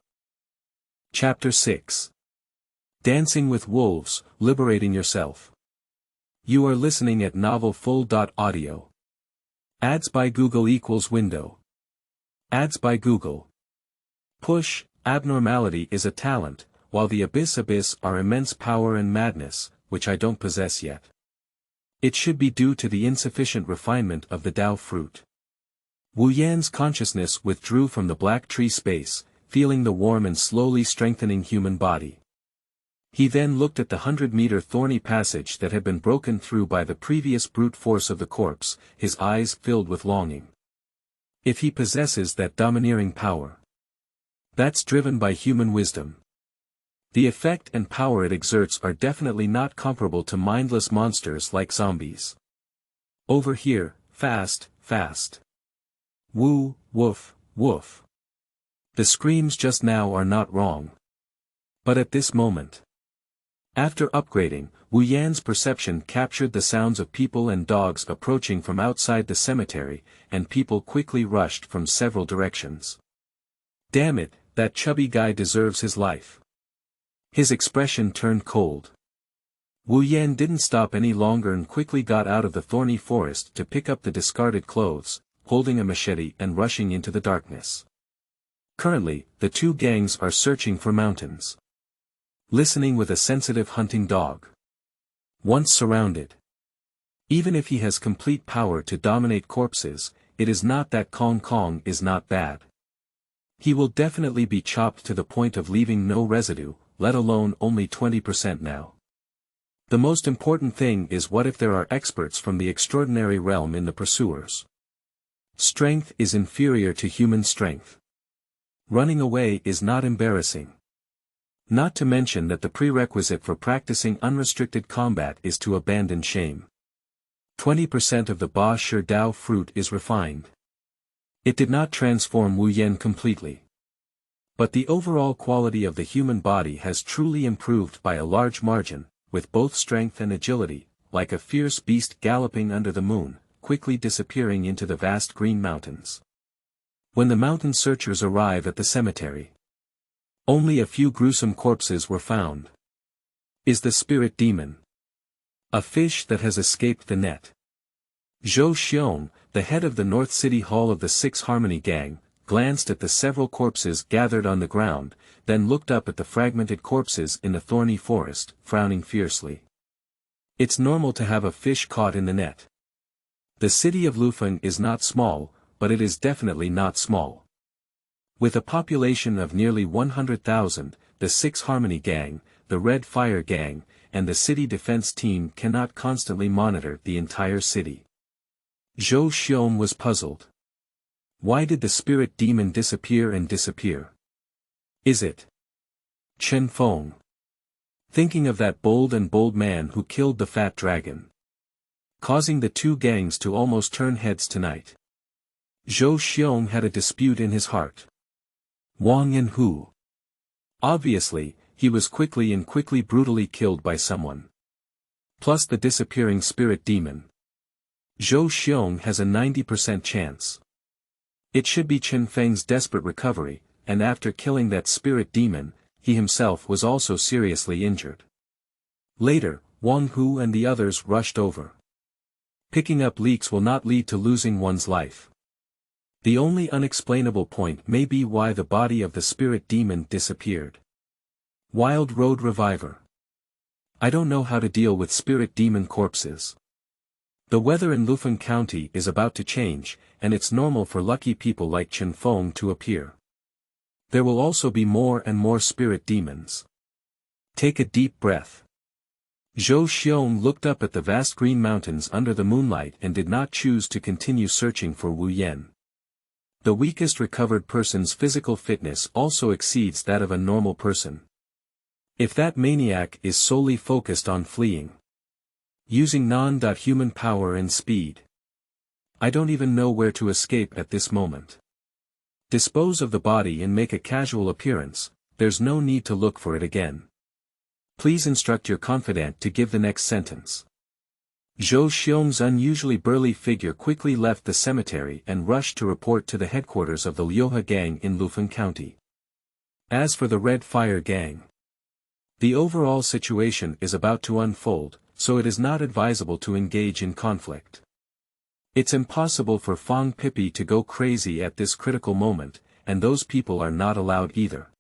Chapter 6. Dancing with Wolves, Liberating Yourself. You are listening at novelfull.audio. Ads by Google equals window. Ads by Google. Push, abnormality is a talent, while the abyss are immense power and madness, which I don't possess yet. It should be due to the insufficient refinement of the Tao fruit. Wu Yan's consciousness withdrew from the black tree space, feeling the warm and slowly strengthening human body. He then looked at the 100-meter thorny passage that had been broken through by the previous brute force of the corpse, his eyes filled with longing. If he possesses that domineering power, that's driven by human wisdom, the effect and power it exerts are definitely not comparable to mindless monsters like zombies. Over here, fast, fast. Woo, woof, woof. The screams just now are not wrong. But at this moment, after upgrading, Wu Yan's perception captured the sounds of people and dogs approaching from outside the cemetery, and people quickly rushed from several directions. Damn it, that chubby guy deserves his life. His expression turned cold. Wu Yan didn't stop any longer and quickly got out of the thorny forest to pick up the discarded clothes, holding a machete and rushing into the darkness. Currently, the two gangs are searching for mountains. Listening with a sensitive hunting dog. Once surrounded. Even if he has complete power to dominate corpses, it is not that Kong Kong is not bad. He will definitely be chopped to the point of leaving no residue, let alone only 20% now. The most important thing is what if there are experts from the extraordinary realm in the pursuers. Strength is inferior to human strength. Running away is not embarrassing. Not to mention that the prerequisite for practicing unrestricted combat is to abandon shame. 20% of the Ba Shi Dao fruit is refined. It did not transform Wu Yan completely. But the overall quality of the human body has truly improved by a large margin, with both strength and agility, like a fierce beast galloping under the moon, quickly disappearing into the vast green mountains. When the mountain searchers arrive at the cemetery, only a few gruesome corpses were found. Is the spirit demon a fish that has escaped the net? Zhou Xiong, the head of the North City Hall of the Six Harmony Gang, glanced at the several corpses gathered on the ground, then looked up at the fragmented corpses in the thorny forest, frowning fiercely. It's normal to have a fish caught in the net. The city of Lufeng is not small, but it is definitely not small. With a population of nearly 100,000, the Six Harmony Gang, the Red Fire Gang, and the city defense team cannot constantly monitor the entire city. Zhou Xiong was puzzled. Why did the spirit demon disappear and disappear? Is it Chen Feng? Thinking of that bold man who killed the fat dragon, causing the two gangs to almost turn heads tonight. Zhou Xiong had a dispute in his heart. Wang and Hu. Obviously, he was quickly brutally killed by someone. Plus the disappearing spirit demon. Zhou Xiong has a 90% chance. It should be Chen Feng's desperate recovery, and after killing that spirit demon, he himself was also seriously injured. Later, Wang Hu and the others rushed over. Picking up leaks will not lead to losing one's life. The only unexplainable point may be why the body of the spirit demon disappeared. Wild Road Reviver. I don't know how to deal with spirit demon corpses. The weather in Lufeng County is about to change, and it's normal for lucky people like Chen Feng to appear. There will also be more and more spirit demons. Take a deep breath. Zhou Xiong looked up at the vast green mountains under the moonlight and did not choose to continue searching for Wu Yan. The weakest recovered person's physical fitness also exceeds that of a normal person. If that maniac is solely focused on fleeing, using non-human power and speed, I don't even know where to escape at this moment. Dispose of the body and make a casual appearance, there's no need to look for it again. Please instruct your confidant to give the next sentence. Zhou Xiong's unusually burly figure quickly left the cemetery and rushed to report to the headquarters of the Liuhe gang in Lufeng County. As for the Red Fire gang, the overall situation is about to unfold, so it is not advisable to engage in conflict. It's impossible for Fang Pipi to go crazy at this critical moment, and those people are not allowed either.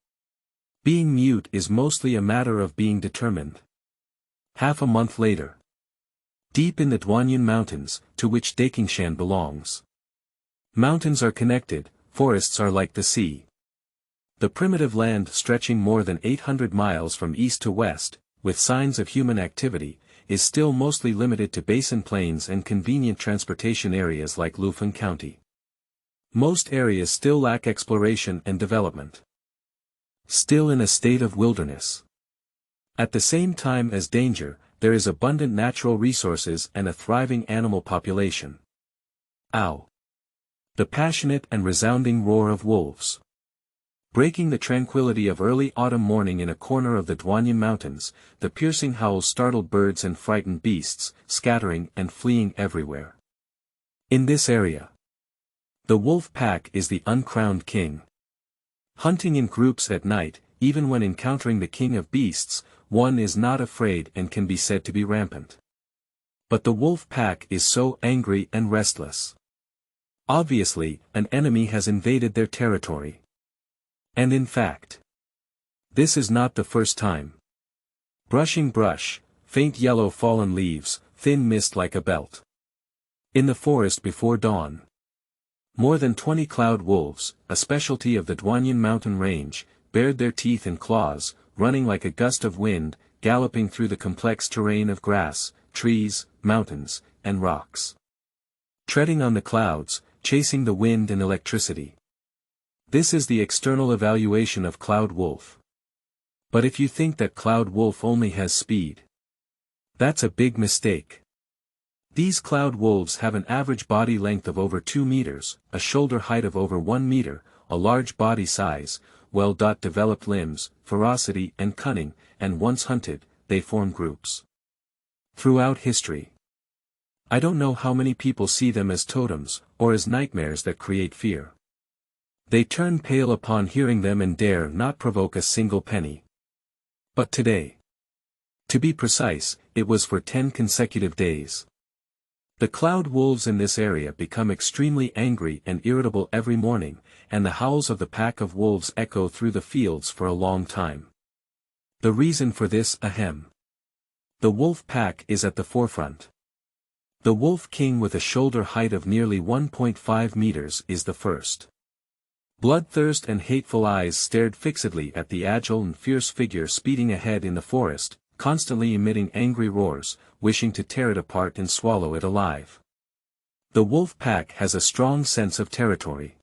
Being mute is mostly a matter of being determined. Half a month later. Deep in the Duanyun Mountains, to which Dakingshan belongs. Mountains are connected, forests are like the sea. The primitive land stretching more than 800 miles from east to west, with signs of human activity, is still mostly limited to basin plains and convenient transportation areas like Lufeng County. Most areas still lack exploration and development. Still in a state of wilderness. At the same time as danger, there is abundant natural resources and a thriving animal population. Ow! The passionate and resounding roar of wolves. Breaking the tranquility of early autumn morning in a corner of the Duanyun Mountains, the piercing howls startled birds and frightened beasts, scattering and fleeing everywhere. In this area, the wolf pack is the uncrowned king. Hunting in groups at night, even when encountering the king of beasts, one is not afraid and can be said to be rampant. But the wolf pack is so angry and restless. Obviously, an enemy has invaded their territory. And in fact, this is not the first time. Brushing brush, faint yellow fallen leaves, thin mist like a belt. In the forest before dawn. More than 20 cloud wolves, a specialty of the Duanyun mountain range, bared their teeth and claws, running like a gust of wind, galloping through the complex terrain of grass, trees, mountains, and rocks. Treading on the clouds, chasing the wind and electricity. This is the external evaluation of Cloud Wolf. But if you think that Cloud Wolf only has speed, that's a big mistake. These cloud wolves have an average body length of over 2 meters, a shoulder height of over 1 meter, a large body size, well-developed limbs, ferocity and cunning, and once hunted, they form groups. Throughout history, I don't know how many people see them as totems, or as nightmares that create fear. They turn pale upon hearing them and dare not provoke a single penny. But today, to be precise, it was for 10 consecutive days. The cloud wolves in this area become extremely angry and irritable every morning, and the howls of the pack of wolves echo through the fields for a long time. The reason for this, ahem. The wolf pack is at the forefront. The wolf king with a shoulder height of nearly 1.5 meters is the first. Bloodthirst and hateful eyes stared fixedly at the agile and fierce figure speeding ahead in the forest, constantly emitting angry roars, wishing to tear it apart and swallow it alive. The wolf pack has a strong sense of territory.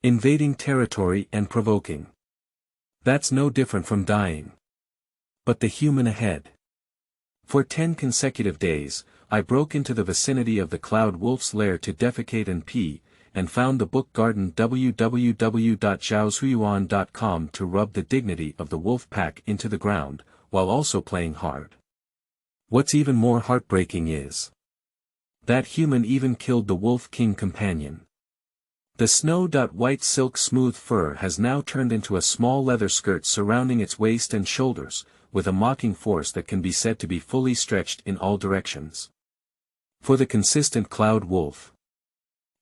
Invading territory and provoking. That's no different from dying. But the human ahead. For 10 consecutive days, I broke into the vicinity of the cloud wolf's lair to defecate and pee, and found the book garden www.zhaozhuyuan.com to rub the dignity of the wolf pack into the ground, while also playing hard. What's even more heartbreaking is that human even killed the Wolf King companion. The snow-white silk smooth fur has now turned into a small leather skirt surrounding its waist and shoulders, with a mocking force that can be said to be fully stretched in all directions. For the consistent cloud wolf,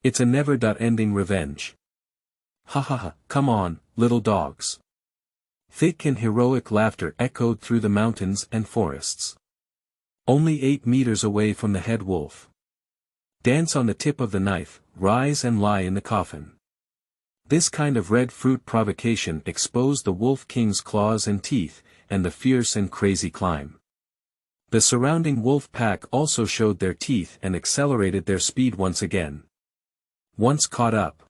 it's a never-ending revenge. Ha ha ha, come on, little dogs. Thick and heroic laughter echoed through the mountains and forests. Only 8 meters away from the head wolf. Dance on the tip of the knife, rise and lie in the coffin. This kind of red fruit provocation exposed the Wolf King's claws and teeth, and the fierce and crazy climb. The surrounding wolf pack also showed their teeth and accelerated their speed once again. Once caught up,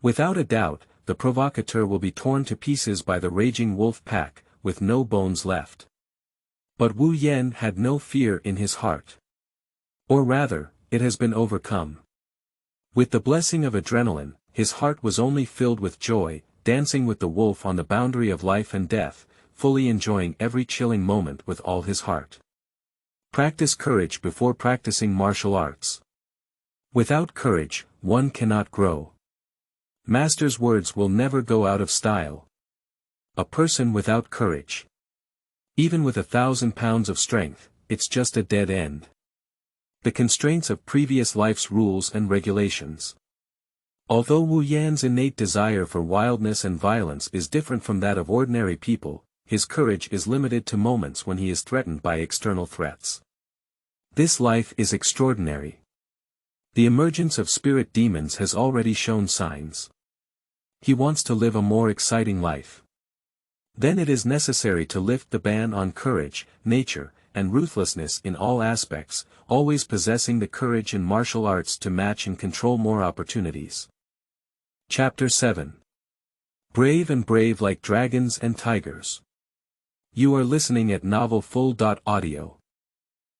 without a doubt, the provocateur will be torn to pieces by the raging wolf pack, with no bones left. But Wu Yan had no fear in his heart. Or rather, it has been overcome. With the blessing of adrenaline, his heart was only filled with joy, dancing with the wolf on the boundary of life and death, fully enjoying every chilling moment with all his heart. Practice courage before practicing martial arts. Without courage, one cannot grow. Master's words will never go out of style. A person without courage, even with 1,000 pounds of strength, it's just a dead end. The constraints of previous life's rules and regulations. Although Wu Yan's innate desire for wildness and violence is different from that of ordinary people, his courage is limited to moments when he is threatened by external threats. This life is extraordinary. The emergence of spirit demons has already shown signs. He wants to live a more exciting life. Then it is necessary to lift the ban on courage, nature, and ruthlessness in all aspects, always possessing the courage in martial arts to match and control more opportunities. Chapter 7. Brave and brave like dragons and tigers. You are listening at novelfull.audio.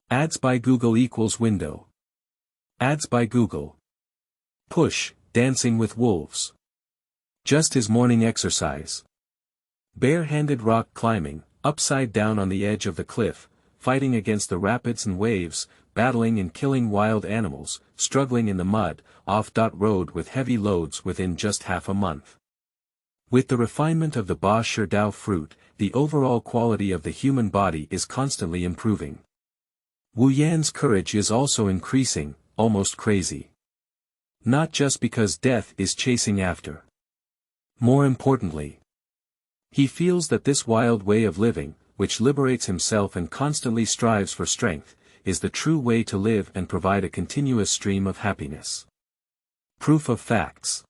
Ads by Google equals window. Ads by Google. Push, dancing with wolves. Just his morning exercise. Bare-handed rock climbing, upside down on the edge of the cliff, fighting against the rapids and waves, battling and killing wild animals, struggling in the mud, off-road with heavy loads within just half a month. With the refinement of the Ba Shi Dao fruit, the overall quality of the human body is constantly improving. Wu Yan's courage is also increasing, almost crazy. Not just because death is chasing after. More importantly, he feels that this wild way of living, which liberates himself and constantly strives for strength, is the true way to live and provide a continuous stream of happiness. Proof of facts.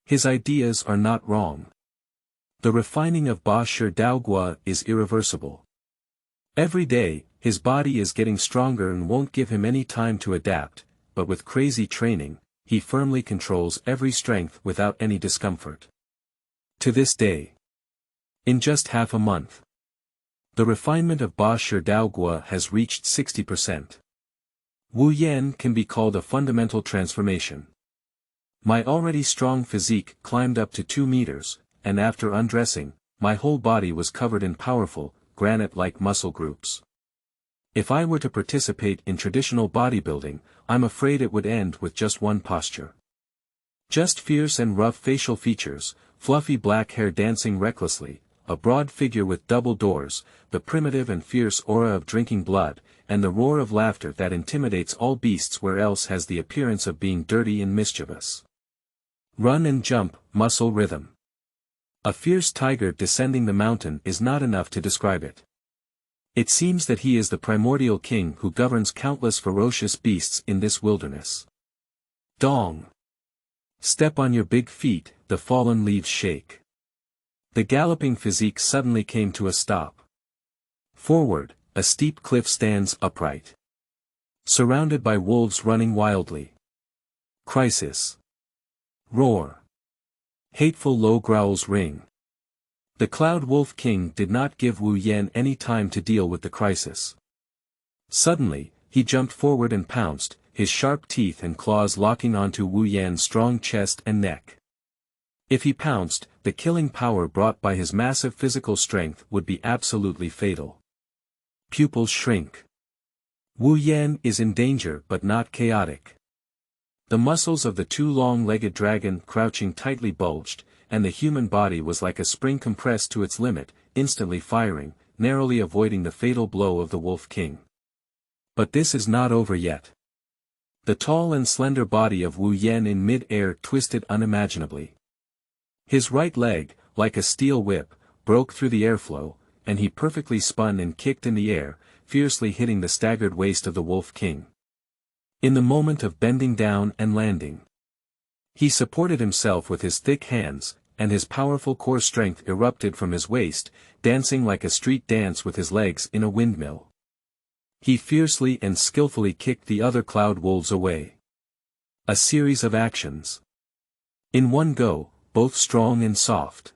His ideas are not wrong. The refining of Ba Shi Dao Gua is irreversible. Every day, his body is getting stronger and won't give him any time to adapt, but with crazy training, he firmly controls every strength without any discomfort. To this day, in just half a month, the refinement of Ba Shi Dao Gua has reached 60%. Wu Yan can be called a fundamental transformation. My already strong physique climbed up to 2 meters, and after undressing, my whole body was covered in powerful, granite-like muscle groups. If I were to participate in traditional bodybuilding, I'm afraid it would end with just one posture. Just fierce and rough facial features, fluffy black hair dancing recklessly, a broad figure with double doors, the primitive and fierce aura of drinking blood, and the roar of laughter that intimidates all beasts where else has the appearance of being dirty and mischievous. Run and jump, muscle rhythm. A fierce tiger descending the mountain is not enough to describe it. It seems that he is the primordial king who governs countless ferocious beasts in this wilderness. Dong! Step on your big feet, the fallen leaves shake. The galloping physique suddenly came to a stop. Forward, a steep cliff stands upright. Surrounded by wolves running wildly. Crisis. Roar. Hateful low growls ring. The Cloud Wolf King did not give Wu Yan any time to deal with the crisis. Suddenly, he jumped forward and pounced, his sharp teeth and claws locking onto Wu Yan's strong chest and neck. If he pounced, the killing power brought by his massive physical strength would be absolutely fatal. Pupils shrink. Wu Yan is in danger but not chaotic. The muscles of the two long-legged dragon crouching tightly bulged, and the human body was like a spring compressed to its limit, instantly firing, narrowly avoiding the fatal blow of the Wolf King. But this is not over yet. The tall and slender body of Wu Yan in mid-air twisted unimaginably. His right leg, like a steel whip, broke through the airflow, and he perfectly spun and kicked in the air, fiercely hitting the staggered waist of the Wolf King. In the moment of bending down and landing, he supported himself with his thick hands, and his powerful core strength erupted from his waist, dancing like a street dance with his legs in a windmill. He fiercely and skillfully kicked the other cloud wolves away. A series of actions. In one go, both strong and soft.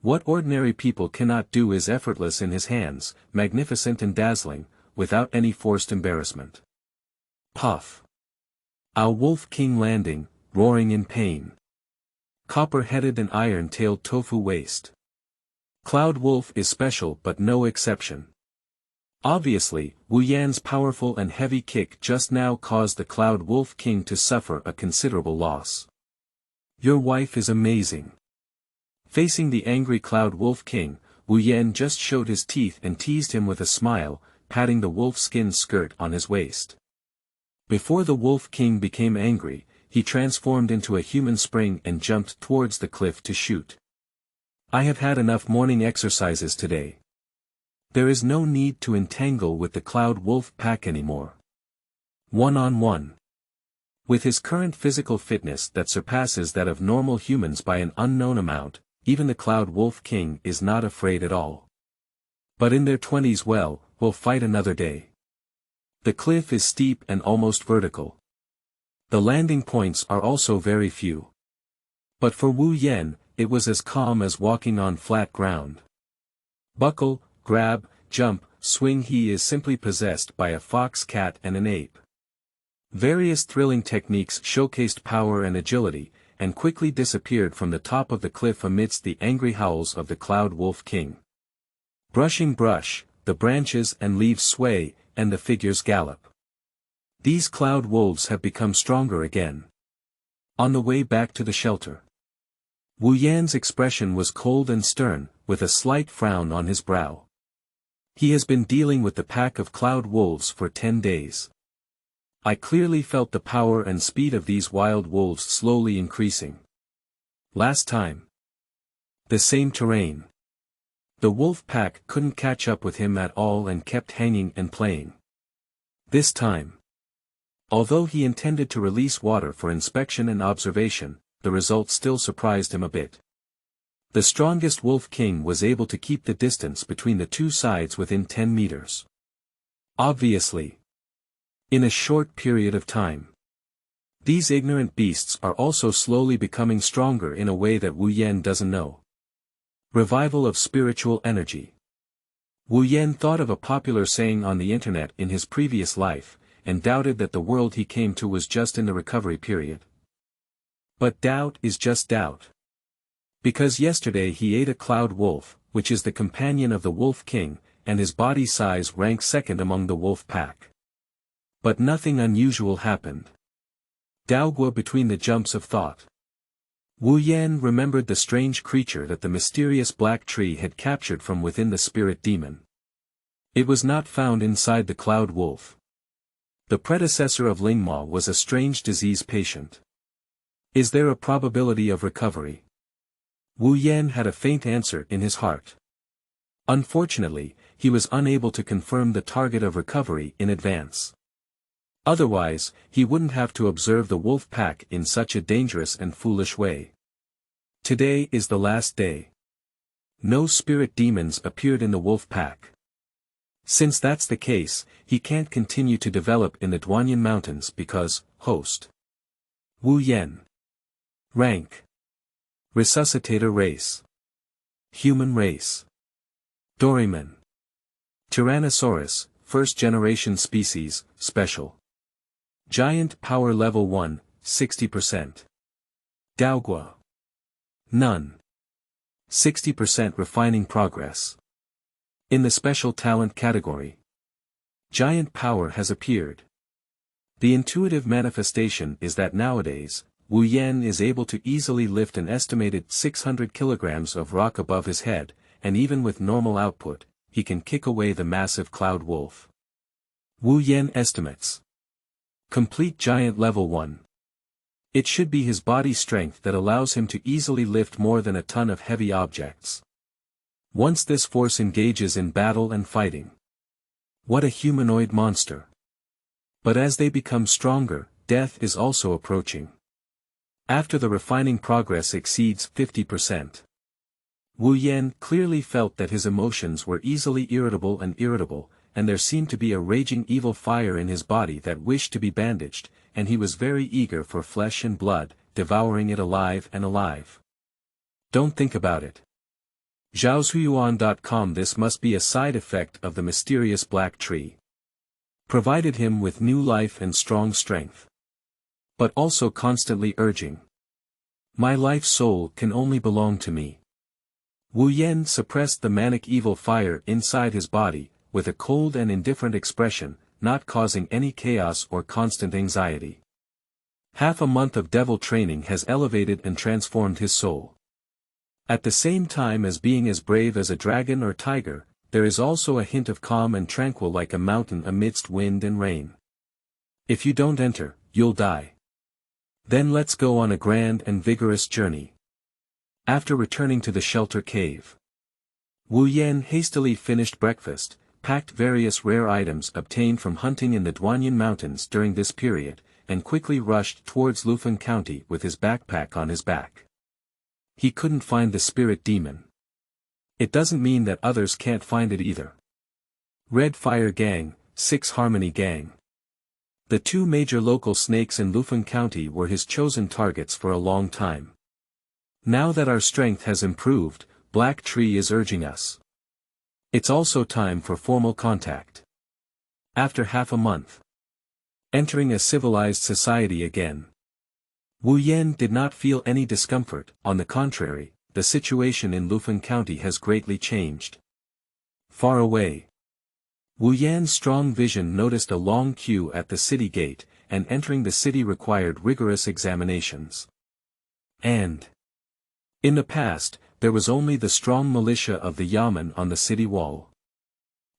What ordinary people cannot do is effortless in his hands, magnificent and dazzling, without any forced embarrassment. Puff. Our Wolf King landing, roaring in pain. Copper-headed and iron-tailed tofu waist. Cloud Wolf is special but no exception. Obviously, Wu Yan's powerful and heavy kick just now caused the Cloud Wolf King to suffer a considerable loss. Your wife is amazing. Facing the angry Cloud Wolf King, Wu Yan just showed his teeth and teased him with a smile, patting the wolf-skin skirt on his waist. Before the Wolf King became angry, he transformed into a human spring and jumped towards the cliff to shoot. I have had enough morning exercises today. There is no need to entangle with the Cloud Wolf pack anymore. One-on-one. With his current physical fitness that surpasses that of normal humans by an unknown amount, even the Cloud Wolf King is not afraid at all. But in their 20s we'll fight another day. The cliff is steep and almost vertical. The landing points are also very few. But for Wu Yan, it was as calm as walking on flat ground. Buckle, grab, jump, swing. He is simply possessed by a fox cat and an ape. Various thrilling techniques showcased power and agility, and quickly disappeared from the top of the cliff amidst the angry howls of the Cloud Wolf King. Brushing brush, the branches and leaves sway, and the figures gallop. These cloud wolves have become stronger again. On the way back to the shelter, Wu Yan's expression was cold and stern, with a slight frown on his brow. He has been dealing with the pack of cloud wolves for 10 days. I clearly felt the power and speed of these wild wolves slowly increasing. Last time, the same terrain. The wolf pack couldn't catch up with him at all and kept hanging and playing. This time, although he intended to release water for inspection and observation, the result still surprised him a bit. The strongest Wolf King was able to keep the distance between the two sides within 10 meters. Obviously, in a short period of time, these ignorant beasts are also slowly becoming stronger in a way that Wu Yan doesn't know. Revival of spiritual energy. Wu Yan thought of a popular saying on the internet in his previous life, and doubted that the world he came to was just in the recovery period. But doubt is just doubt. Because yesterday he ate a cloud wolf, which is the companion of the Wolf King, and his body size ranks second among the wolf pack. But nothing unusual happened. Daogua between the jumps of thought. Wu Yan remembered the strange creature that the mysterious black tree had captured from within the spirit demon. It was not found inside the cloud wolf. The predecessor of Lingma was a strange disease patient. Is there a probability of recovery? Wu Yan had a faint answer in his heart. Unfortunately, he was unable to confirm the target of recovery in advance. Otherwise, he wouldn't have to observe the wolf pack in such a dangerous and foolish way. Today is the last day. No spirit demons appeared in the wolf pack. Since that's the case, he can't continue to develop in the Duanyan Mountains because, host. Wu Yan. Rank. Resuscitator race. Human race. Doryman. Tyrannosaurus, first generation species, special. Giant Power Level 1, 60%. Daogua. None. 60% Refining Progress. In the Special Talent category, Giant Power has appeared. The intuitive manifestation is that nowadays, Wu Yan is able to easily lift an estimated 600 kilograms of rock above his head, and even with normal output, he can kick away the massive cloud wolf. Wu Yan estimates. Complete Giant Level 1. It should be his body strength that allows him to easily lift more than a ton of heavy objects. Once this force engages in battle and fighting. What a humanoid monster. But as they become stronger, death is also approaching. After the refining progress exceeds 50%. Wu Yan clearly felt that his emotions were easily irritable, and there seemed to be a raging evil fire in his body that wished to be bandaged, and he was very eager for flesh and blood, devouring it alive and alive. Don't think about it. Zhaozuiyuan.com. This must be a side effect of the mysterious black tree. Provided him with new life and strong strength. But also constantly urging. My life soul can only belong to me. Wu Yan suppressed the manic evil fire inside his body, with a cold and indifferent expression, not causing any chaos or constant anxiety. Half a month of devil training has elevated and transformed his soul. At the same time as being as brave as a dragon or tiger, there is also a hint of calm and tranquil like a mountain amidst wind and rain. If you don't enter, you'll die. Then let's go on a grand and vigorous journey. After returning to the shelter cave, Wu Yan hastily finished breakfast, packed various rare items obtained from hunting in the Duanyin Mountains during this period, and quickly rushed towards Lufeng County with his backpack on his back. He couldn't find the spirit demon. It doesn't mean that others can't find it either. Red Fire Gang, 6 Harmony Gang. The 2 major local snakes in Lufeng County were his chosen targets for a long time. Now that our strength has improved, Black Tree is urging us. It's also time for formal contact. After half a month. Entering a civilized society again. Wu Yan did not feel any discomfort, on the contrary, the situation in Lufeng County has greatly changed. Far away. Wu Yan's strong vision noticed a long queue at the city gate, and entering the city required rigorous examinations. And in the past, there was only the strong militia of the Yamen on the city wall.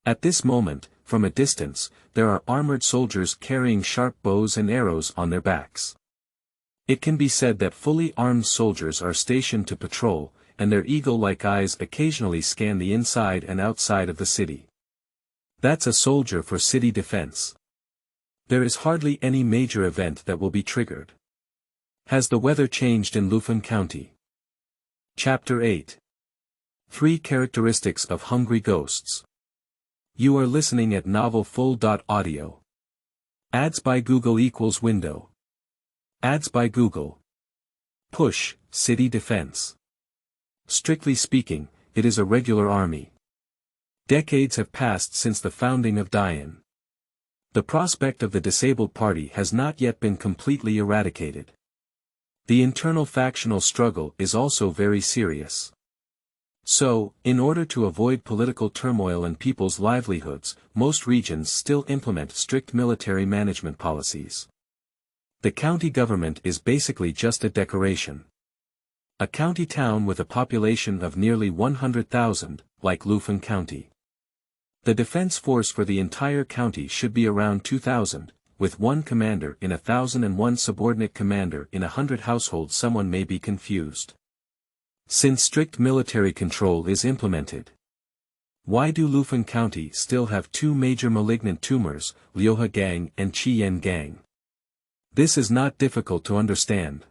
At this moment, from a distance, there are armored soldiers carrying sharp bows and arrows on their backs. It can be said that fully armed soldiers are stationed to patrol, and their eagle-like eyes occasionally scan the inside and outside of the city. That's a soldier for city defense. There is hardly any major event that will be triggered. Has the weather changed in Lufeng County? Chapter 8. 3 Characteristics of Hungry Ghosts. You are listening at novelfull.audio. Ads by Google equals window. Ads by Google. Push, city defense. Strictly speaking, it is a regular army. Decades have passed since the founding of Dian. The prospect of the disabled party has not yet been completely eradicated. The internal factional struggle is also very serious. So, in order to avoid political turmoil and people's livelihoods, most regions still implement strict military management policies. The county government is basically just a decoration. A county town with a population of nearly 100,000, like Lufeng County. The defense force for the entire county should be around 2,000, with 1 commander in 1,000 and 1 subordinate commander in 100 households. Someone may be confused. Since strict military control is implemented, why do Lufeng County still have 2 major malignant tumors, Liuhe Gang and Qiyan Gang? This is not difficult to understand.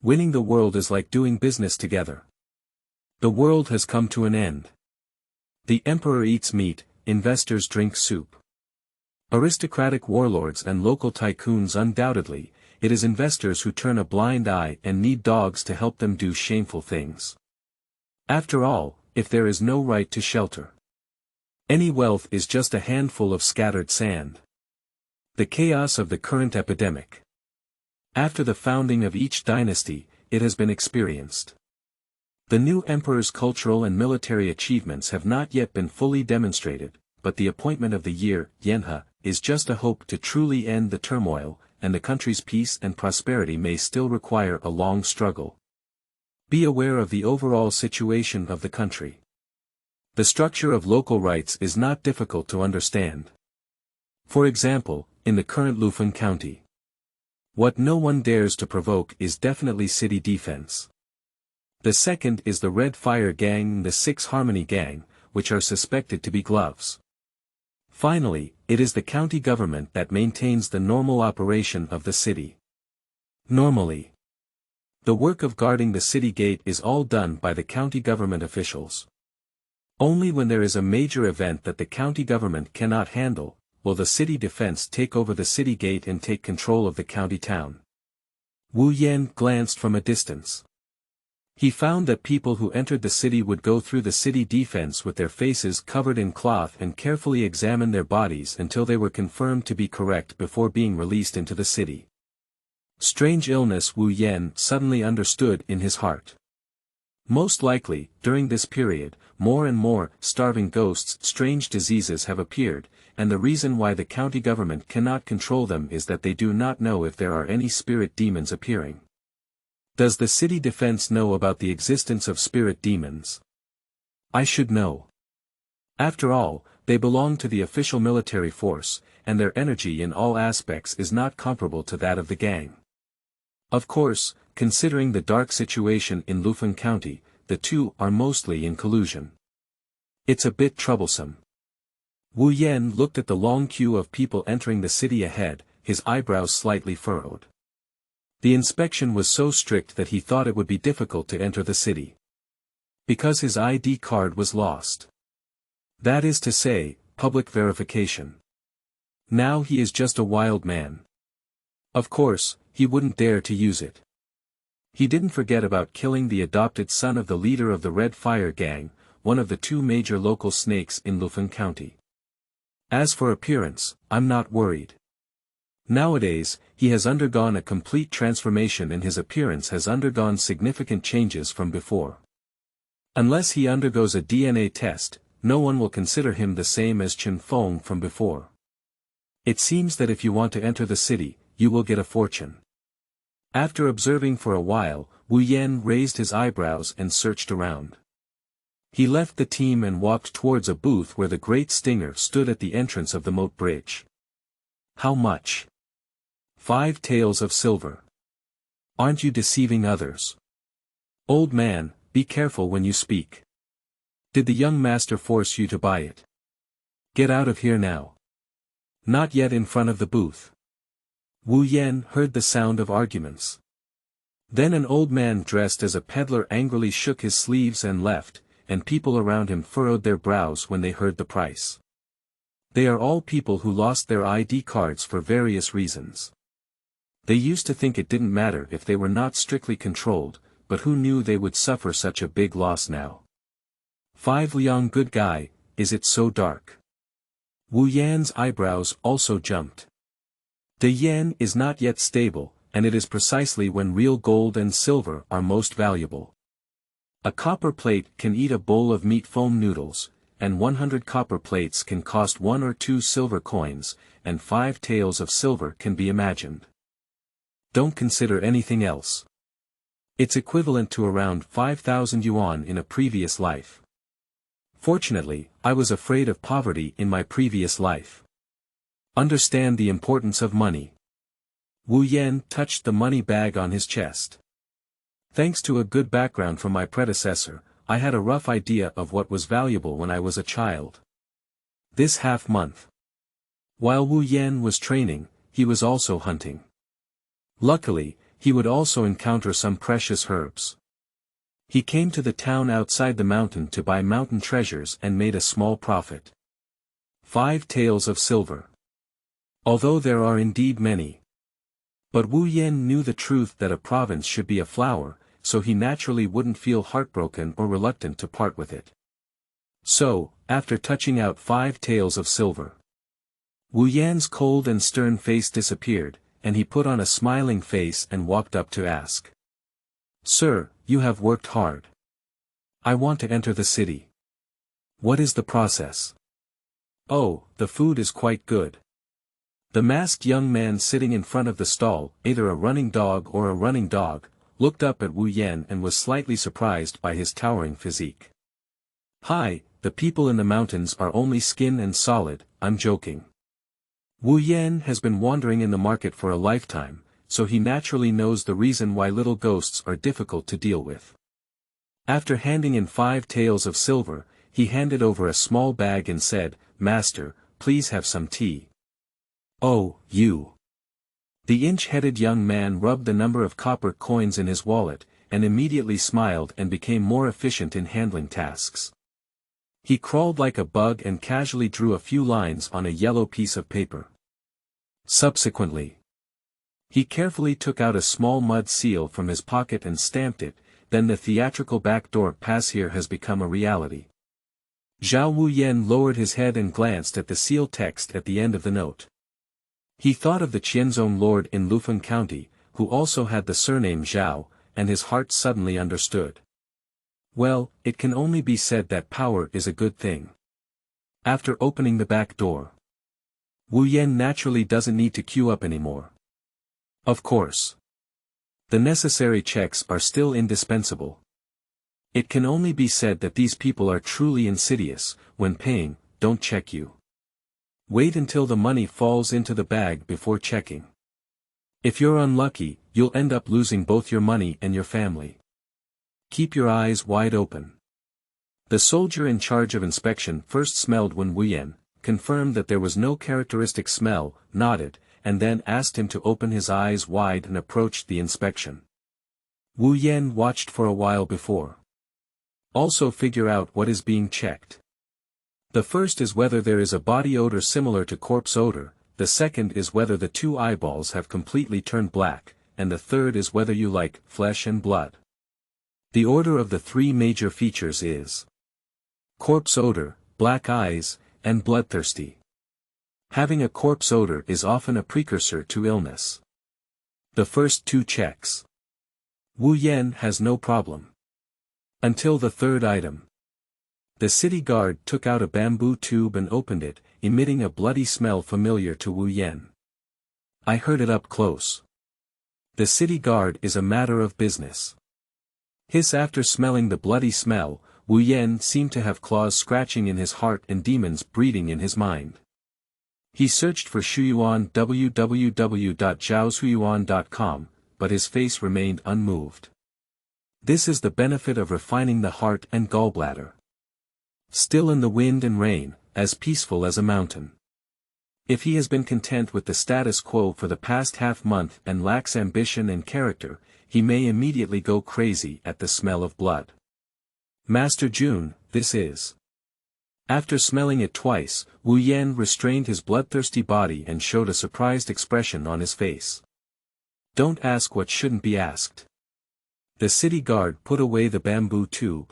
Winning the world is like doing business together. The world has come to an end. The emperor eats meat, investors drink soup. Aristocratic warlords and local tycoons undoubtedly, it is investors who turn a blind eye and need dogs to help them do shameful things. After all, if there is no right to shelter, any wealth is just a handful of scattered sand. The chaos of the current epidemic. After the founding of each dynasty, it has been experienced. The new emperor's cultural and military achievements have not yet been fully demonstrated, but the appointment of the year, Yenha, is just a hope to truly end the turmoil, and the country's peace and prosperity may still require a long struggle. Be aware of the overall situation of the country. The structure of local rights is not difficult to understand. For example, in the current Lufeng County, what no one dares to provoke is definitely city defense. The second is the Red Fire Gang and the Six Harmony Gang, which are suspected to be gloves. Finally, it is the county government that maintains the normal operation of the city. Normally, the work of guarding the city gate is all done by the county government officials. Only when there is a major event that the county government cannot handle, will the city defense take over the city gate and take control of the county town. Wu Yan glanced from a distance. He found that people who entered the city would go through the city defense with their faces covered in cloth and carefully examine their bodies until they were confirmed to be correct before being released into the city. Strange illness, Wu Yan suddenly understood in his heart. Most likely, during this period, more and more starving ghosts, strange diseases have appeared, and the reason why the county government cannot control them is that they do not know if there are any spirit demons appearing. Does the city defense know about the existence of spirit demons? I should know. After all, they belong to the official military force, and their energy in all aspects is not comparable to that of the gang. Of course, considering the dark situation in Lufeng County, the two are mostly in collusion. It's a bit troublesome. Wu Yan looked at the long queue of people entering the city ahead, his eyebrows slightly furrowed. The inspection was so strict that he thought it would be difficult to enter the city. Because his ID card was lost. That is to say, public verification. Now he is just a wild man. Of course, he wouldn't dare to use it. He didn't forget about killing the adopted son of the leader of the Red Fire Gang, one of the two major local snakes in Lufeng County. As for appearance, I'm not worried. Nowadays, he has undergone a complete transformation and his appearance has undergone significant changes from before. Unless he undergoes a DNA test, no one will consider him the same as Chen Feng from before. It seems that if you want to enter the city, you will get a fortune. After observing for a while, Wu Yan raised his eyebrows and searched around. He left the team and walked towards a booth where the Great Stinger stood at the entrance of the moat bridge. How much? 5 taels of silver. Aren't you deceiving others? Old man, be careful when you speak. Did the young master force you to buy it? Get out of here now. Not yet in front of the booth. Wu Yan heard the sound of arguments. Then an old man dressed as a peddler angrily shook his sleeves and left, and people around him furrowed their brows when they heard the price. They are all people who lost their ID cards for various reasons. They used to think it didn't matter if they were not strictly controlled, but who knew they would suffer such a big loss now? 5 Liang good guy, is it so dark? Wu Yan's eyebrows also jumped. The yen is not yet stable, and it is precisely when real gold and silver are most valuable. A copper plate can eat a bowl of meat foam noodles, and 100 copper plates can cost 1 or 2 silver coins, and 5 taels of silver can be imagined. Don't consider anything else. It's equivalent to around 5,000 yuan in a previous life. Fortunately, I was afraid of poverty in my previous life. Understand the importance of money. Wu Yan touched the money bag on his chest. Thanks to a good background from my predecessor, I had a rough idea of what was valuable when I was a child. This half-month. While Wu Yan was training, he was also hunting. Luckily, he would also encounter some precious herbs. He came to the town outside the mountain to buy mountain treasures and made a small profit. 5 taels of silver. Although there are indeed many. But Wu Yan knew the truth that a province should be a flower, so he naturally wouldn't feel heartbroken or reluctant to part with it. So, after touching out 5 taels of silver, Wu Yan's cold and stern face disappeared, and he put on a smiling face and walked up to ask. Sir, you have worked hard. I want to enter the city. What is the process? Oh, the food is quite good. The masked young man sitting in front of the stall, either a running dog or a running dog, looked up at Wu Yan and was slightly surprised by his towering physique. Hi, the people in the mountains are only skin and solid, I'm joking. Wu Yan has been wandering in the market for a lifetime, so he naturally knows the reason why little ghosts are difficult to deal with. After handing in 5 taels of silver, he handed over a small bag and said, Master, please have some tea. Oh, you. The inch-headed young man rubbed the number of copper coins in his wallet, and immediately smiled and became more efficient in handling tasks. He crawled like a bug and casually drew a few lines on a yellow piece of paper. Subsequently, he carefully took out a small mud seal from his pocket and stamped it, then the theatrical backdoor pass here has become a reality. Zhao Wu Yan lowered his head and glanced at the seal text at the end of the note. He thought of the Qianzong lord in Lufeng County, who also had the surname Zhao, and his heart suddenly understood. Well, it can only be said that power is a good thing. After opening the back door, Wu Yan naturally doesn't need to queue up anymore. Of course. The necessary checks are still indispensable. It can only be said that these people are truly insidious. When paying, don't check you. Wait until the money falls into the bag before checking. If you're unlucky, you'll end up losing both your money and your family. Keep your eyes wide open. The soldier in charge of inspection first smelled when Wu Yan, confirmed that there was no characteristic smell, nodded, and then asked him to open his eyes wide and approached the inspection. Wu Yan watched for a while before. Also figure out what is being checked. The first is whether there is a body odor similar to corpse odor, the second is whether the 2 eyeballs have completely turned black, and the third is whether you like flesh and blood. The order of the 3 major features is corpse odor, black eyes, and bloodthirsty. Having a corpse odor is often a precursor to illness. The first 2 checks. Wu Yan has no problem. Until the third item. The city guard took out a bamboo tube and opened it, emitting a bloody smell familiar to Wu Yan. I heard it up close. The city guard is a matter of business. After smelling the bloody smell, Wu Yan seemed to have claws scratching in his heart and demons breeding in his mind. He searched for Shuyuan www.zhaoshuyuan.com, but his face remained unmoved. This is the benefit of refining the heart and gallbladder. Still in the wind and rain, as peaceful as a mountain. If he has been content with the status quo for the past half-month and lacks ambition and character, he may immediately go crazy at the smell of blood. Master Jun, this is. After smelling it twice, Wu Yan restrained his bloodthirsty body and showed a surprised expression on his face. Don't ask what shouldn't be asked. The city guard put away the bamboo tube.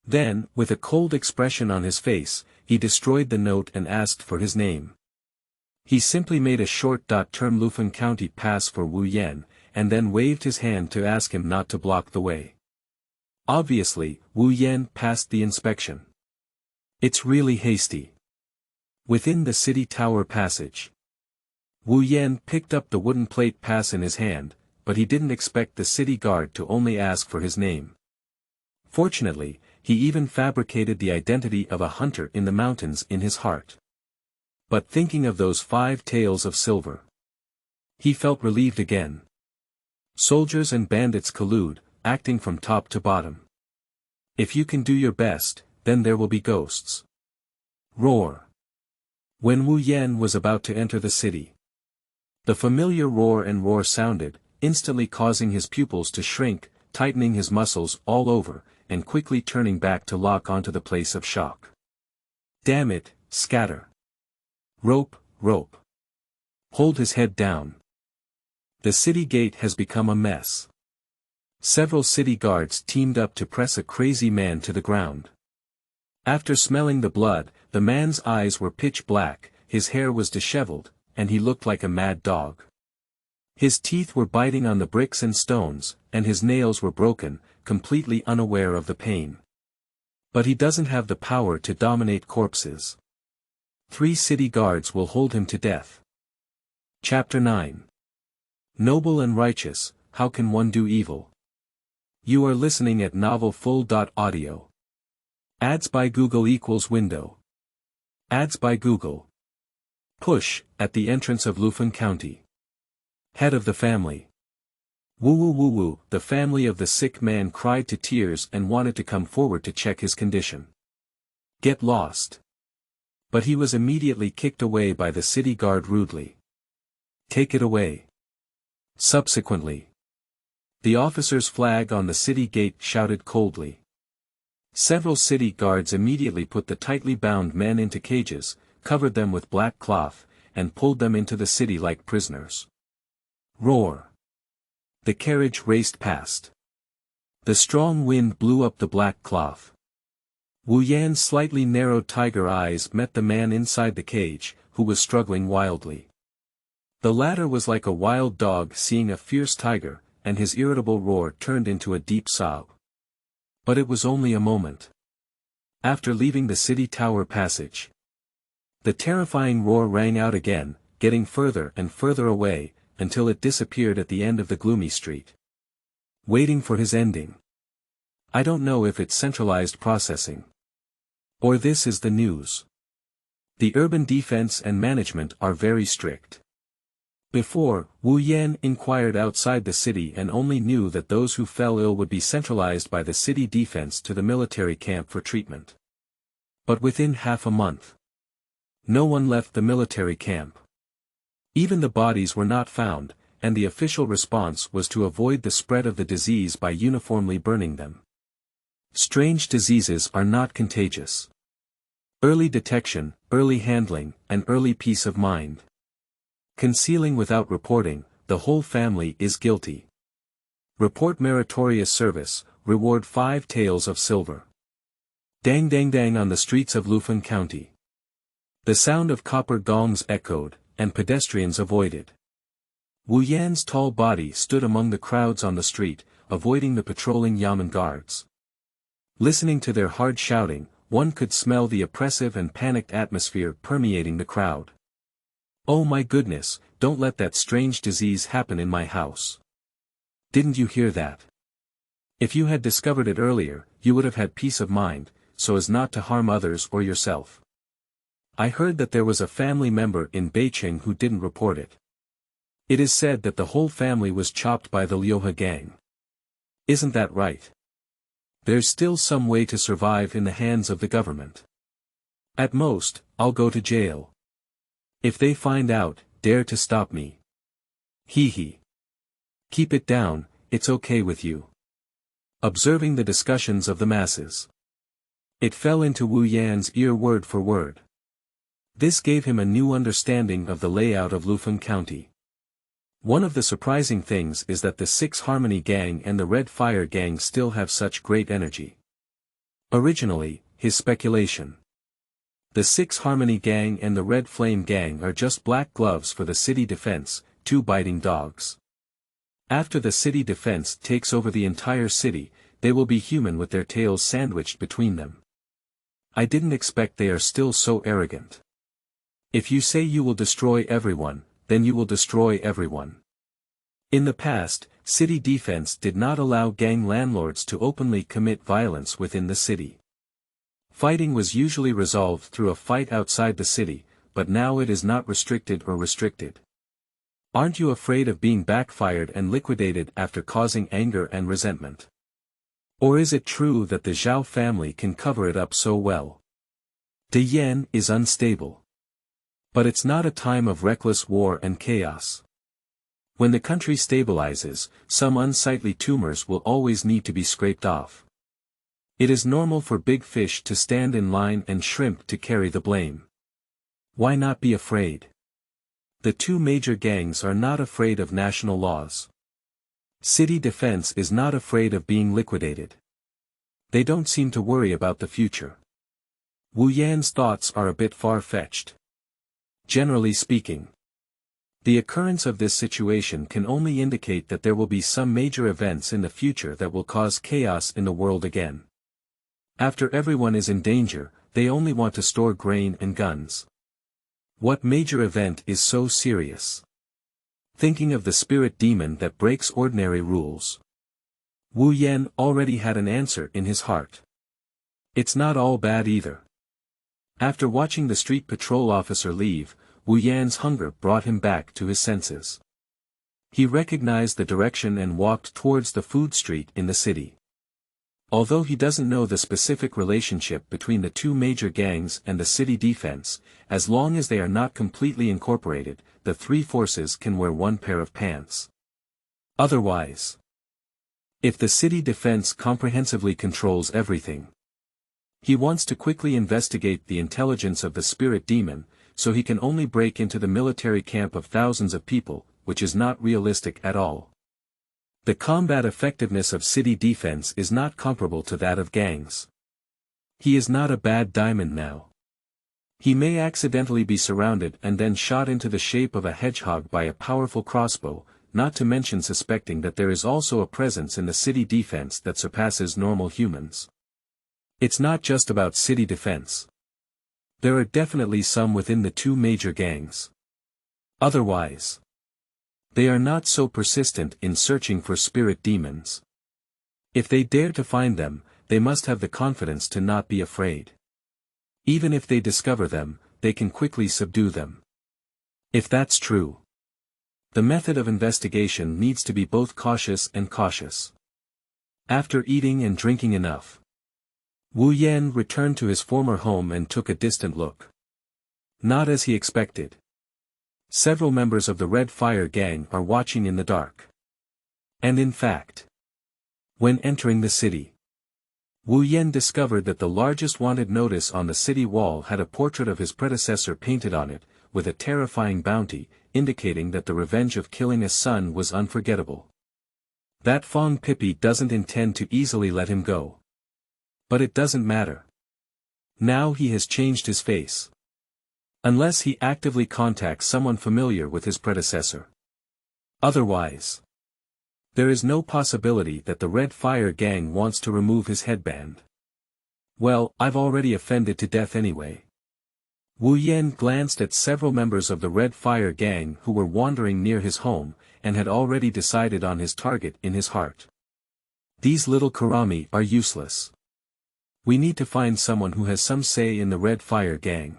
Then, with a cold expression on his face, he destroyed the note and asked for his name. He simply made a short-term Lufeng County pass for Wu Yan, and then waved his hand to ask him not to block the way. Obviously, Wu Yan passed the inspection. It's really hasty. Within the city tower passage, Wu Yan picked up the wooden plate pass in his hand, but he didn't expect the city guard to only ask for his name. Fortunately, he even fabricated the identity of a hunter in the mountains in his heart. But thinking of those 5 taels of silver, he felt relieved again. Soldiers and bandits collude, acting from top to bottom. If you can do your best, then there will be ghosts. Roar. When Wu Yan was about to enter the city, the familiar roar and roar sounded, instantly causing his pupils to shrink, tightening his muscles all over, and quickly turning back to lock onto the place of shock. Damn it, scatter. Rope, rope. Hold his head down. The city gate has become a mess. Several city guards teamed up to press a crazy man to the ground. After smelling the blood, the man's eyes were pitch black, his hair was disheveled, and he looked like a mad dog. His teeth were biting on the bricks and stones, and his nails were broken, completely unaware of the pain. But he doesn't have the power to dominate corpses. 3 city guards will hold him to death. Chapter 9. Noble and righteous, how can one do evil? You are listening at novelfull.audio. Ads by Google equals window. Ads by Google. Push, at the entrance of Lufan County. Head of the family. Woo woo woo woo, the family of the sick man cried to tears and wanted to come forward to check his condition. Get lost. But he was immediately kicked away by the city guard rudely. Take it away. Subsequently, the officer's flag on the city gate shouted coldly. Several city guards immediately put the tightly bound men into cages, covered them with black cloth, and pulled them into the city like prisoners. Roar. The carriage raced past. The strong wind blew up the black cloth. Wu Yan's slightly narrowed tiger eyes met the man inside the cage, who was struggling wildly. The latter was like a wild dog seeing a fierce tiger, and his irritable roar turned into a deep sob. But it was only a moment. After leaving the city tower passage, the terrifying roar rang out again, getting further and further away, until it disappeared at the end of the gloomy street. Waiting for his ending. I don't know if it's centralized processing. Or this is the news. The urban defense and management are very strict. Before, Wu Yan inquired outside the city and only knew that those who fell ill would be centralized by the city defense to the military camp for treatment. But within half a month, no one left the military camp. Even the bodies were not found, and the official response was to avoid the spread of the disease by uniformly burning them. Strange diseases are not contagious. Early detection, early handling, and early peace of mind. Concealing without reporting, the whole family is guilty. Report meritorious service, reward 5 taels of silver. Dang dang dang on the streets of Lufan County. The sound of copper gongs echoed, and pedestrians avoided. Wu Yan's tall body stood among the crowds on the street, avoiding the patrolling yamen guards. Listening to their hard shouting, one could smell the oppressive and panicked atmosphere permeating the crowd. Oh my goodness, don't let that strange disease happen in my house. Didn't you hear that? If you had discovered it earlier, you would have had peace of mind, so as not to harm others or yourself. I heard that there was a family member in Beijing who didn't report it. It is said that the whole family was chopped by the Liuhe gang. Isn't that right? There's still some way to survive in the hands of the government. At most, I'll go to jail. If they find out, dare to stop me. Hee hee. Keep it down, it's okay with you. Observing the discussions of the masses. It fell into Wu Yan's ear word for word. This gave him a new understanding of the layout of Lufan County. One of the surprising things is that the 6 Harmony Gang and the Red Fire Gang still have such great energy. Originally, his speculation. The 6 Harmony Gang and the Red Flame Gang are just black gloves for the city defense, 2 biting dogs. After the city defense takes over the entire city, they will be human with their tails sandwiched between them. I didn't expect they are still so arrogant. If you say you will destroy everyone, then you will destroy everyone. In the past, city defense did not allow gang landlords to openly commit violence within the city. Fighting was usually resolved through a fight outside the city, but now it is not restricted or restricted. Aren't you afraid of being backfired and liquidated after causing anger and resentment? Or is it true that the Zhao family can cover it up so well? The yen is unstable. But it's not a time of reckless war and chaos. When the country stabilizes, some unsightly tumors will always need to be scraped off. It is normal for big fish to stand in line and shrimp to carry the blame. Why not be afraid? The 2 major gangs are not afraid of national laws. City defense is not afraid of being liquidated. They don't seem to worry about the future. Wu Yan's thoughts are a bit far-fetched. Generally speaking, the occurrence of this situation can only indicate that there will be some major events in the future that will cause chaos in the world again. After everyone is in danger, they only want to store grain and guns. What major event is so serious? Thinking of the spirit demon that breaks ordinary rules. Wu Yan already had an answer in his heart. It's not all bad either. After watching the street patrol officer leave, Wu Yan's hunger brought him back to his senses. He recognized the direction and walked towards the food street in the city. Although he doesn't know the specific relationship between the two major gangs and the city defense, as long as they are not completely incorporated, the three forces can wear one pair of pants. Otherwise, if the city defense comprehensively controls everything, he wants to quickly investigate the intelligence of the spirit demon, so he can only break into the military camp of thousands of people, which is not realistic at all. The combat effectiveness of city defense is not comparable to that of gangs. He is not a bad diamond now. He may accidentally be surrounded and then shot into the shape of a hedgehog by a powerful crossbow, not to mention suspecting that there is also a presence in the city defense that surpasses normal humans. It's not just about city defense. There are definitely some within the two major gangs. Otherwise, they are not so persistent in searching for spirit demons. If they dare to find them, they must have the confidence to not be afraid. Even if they discover them, they can quickly subdue them. If that's true, the method of investigation needs to be both cautious and cautious. After eating and drinking enough, Wu Yan returned to his former home and took a distant look. Not as he expected. Several members of the Red Fire gang are watching in the dark. And in fact, when entering the city, Wu Yan discovered that the largest wanted notice on the city wall had a portrait of his predecessor painted on it, with a terrifying bounty, indicating that the revenge of killing a son was unforgettable. That Fong Pippi doesn't intend to easily let him go. But it doesn't matter. Now he has changed his face. Unless he actively contacts someone familiar with his predecessor. Otherwise, there is no possibility that the Red Fire gang wants to remove his headband. Well, I've already offended to death anyway. Wu Yan glanced at several members of the Red Fire gang who were wandering near his home, and had already decided on his target in his heart. These little Karami are useless. We need to find someone who has some say in the Red Fire gang.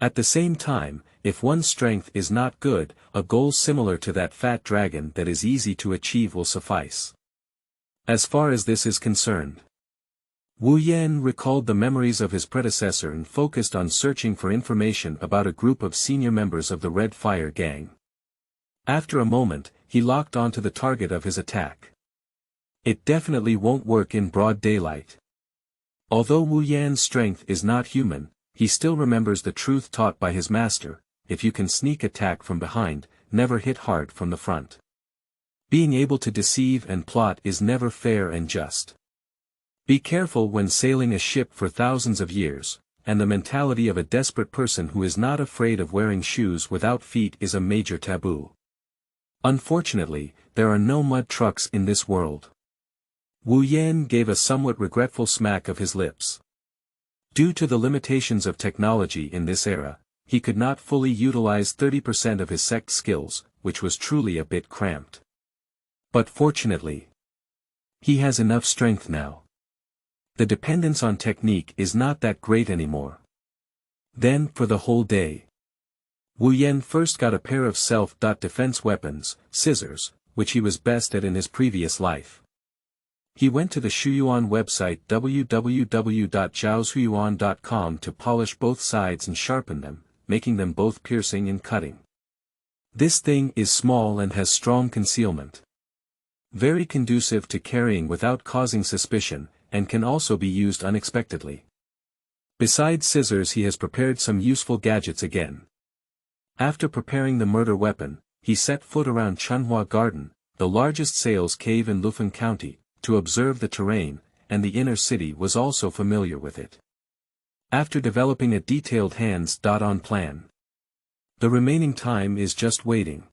At the same time, if one's strength is not good, a goal similar to that fat dragon that is easy to achieve will suffice. As far as this is concerned, Wu Yan recalled the memories of his predecessor and focused on searching for information about a group of senior members of the Red Fire gang. After a moment, he locked onto the target of his attack. It definitely won't work in broad daylight. Although Wu Yan's strength is not human, he still remembers the truth taught by his master: if you can sneak attack from behind, never hit hard from the front. Being able to deceive and plot is never fair and just. Be careful when sailing a ship for thousands of years, and the mentality of a desperate person who is not afraid of wearing shoes without feet is a major taboo. Unfortunately, there are no mud trucks in this world. Wu Yan gave a somewhat regretful smack of his lips. Due to the limitations of technology in this era, he could not fully utilize 30% of his sect skills, which was truly a bit cramped. But fortunately, he has enough strength now. The dependence on technique is not that great anymore. Then, for the whole day, Wu Yan first got a pair of self-defense weapons, scissors, which he was best at in his previous life. He went to the Shuyuan website www.zhaoshuyuan.com to polish both sides and sharpen them, making them both piercing and cutting. This thing is small and has strong concealment. Very conducive to carrying without causing suspicion, and can also be used unexpectedly. Besides scissors, he has prepared some useful gadgets again. After preparing the murder weapon, he set foot around Chunhua Garden, the largest sales cave in Lufeng County, to observe the terrain, and the inner city was also familiar with it. After developing a detailed hands-on plan, The remaining time is just waiting.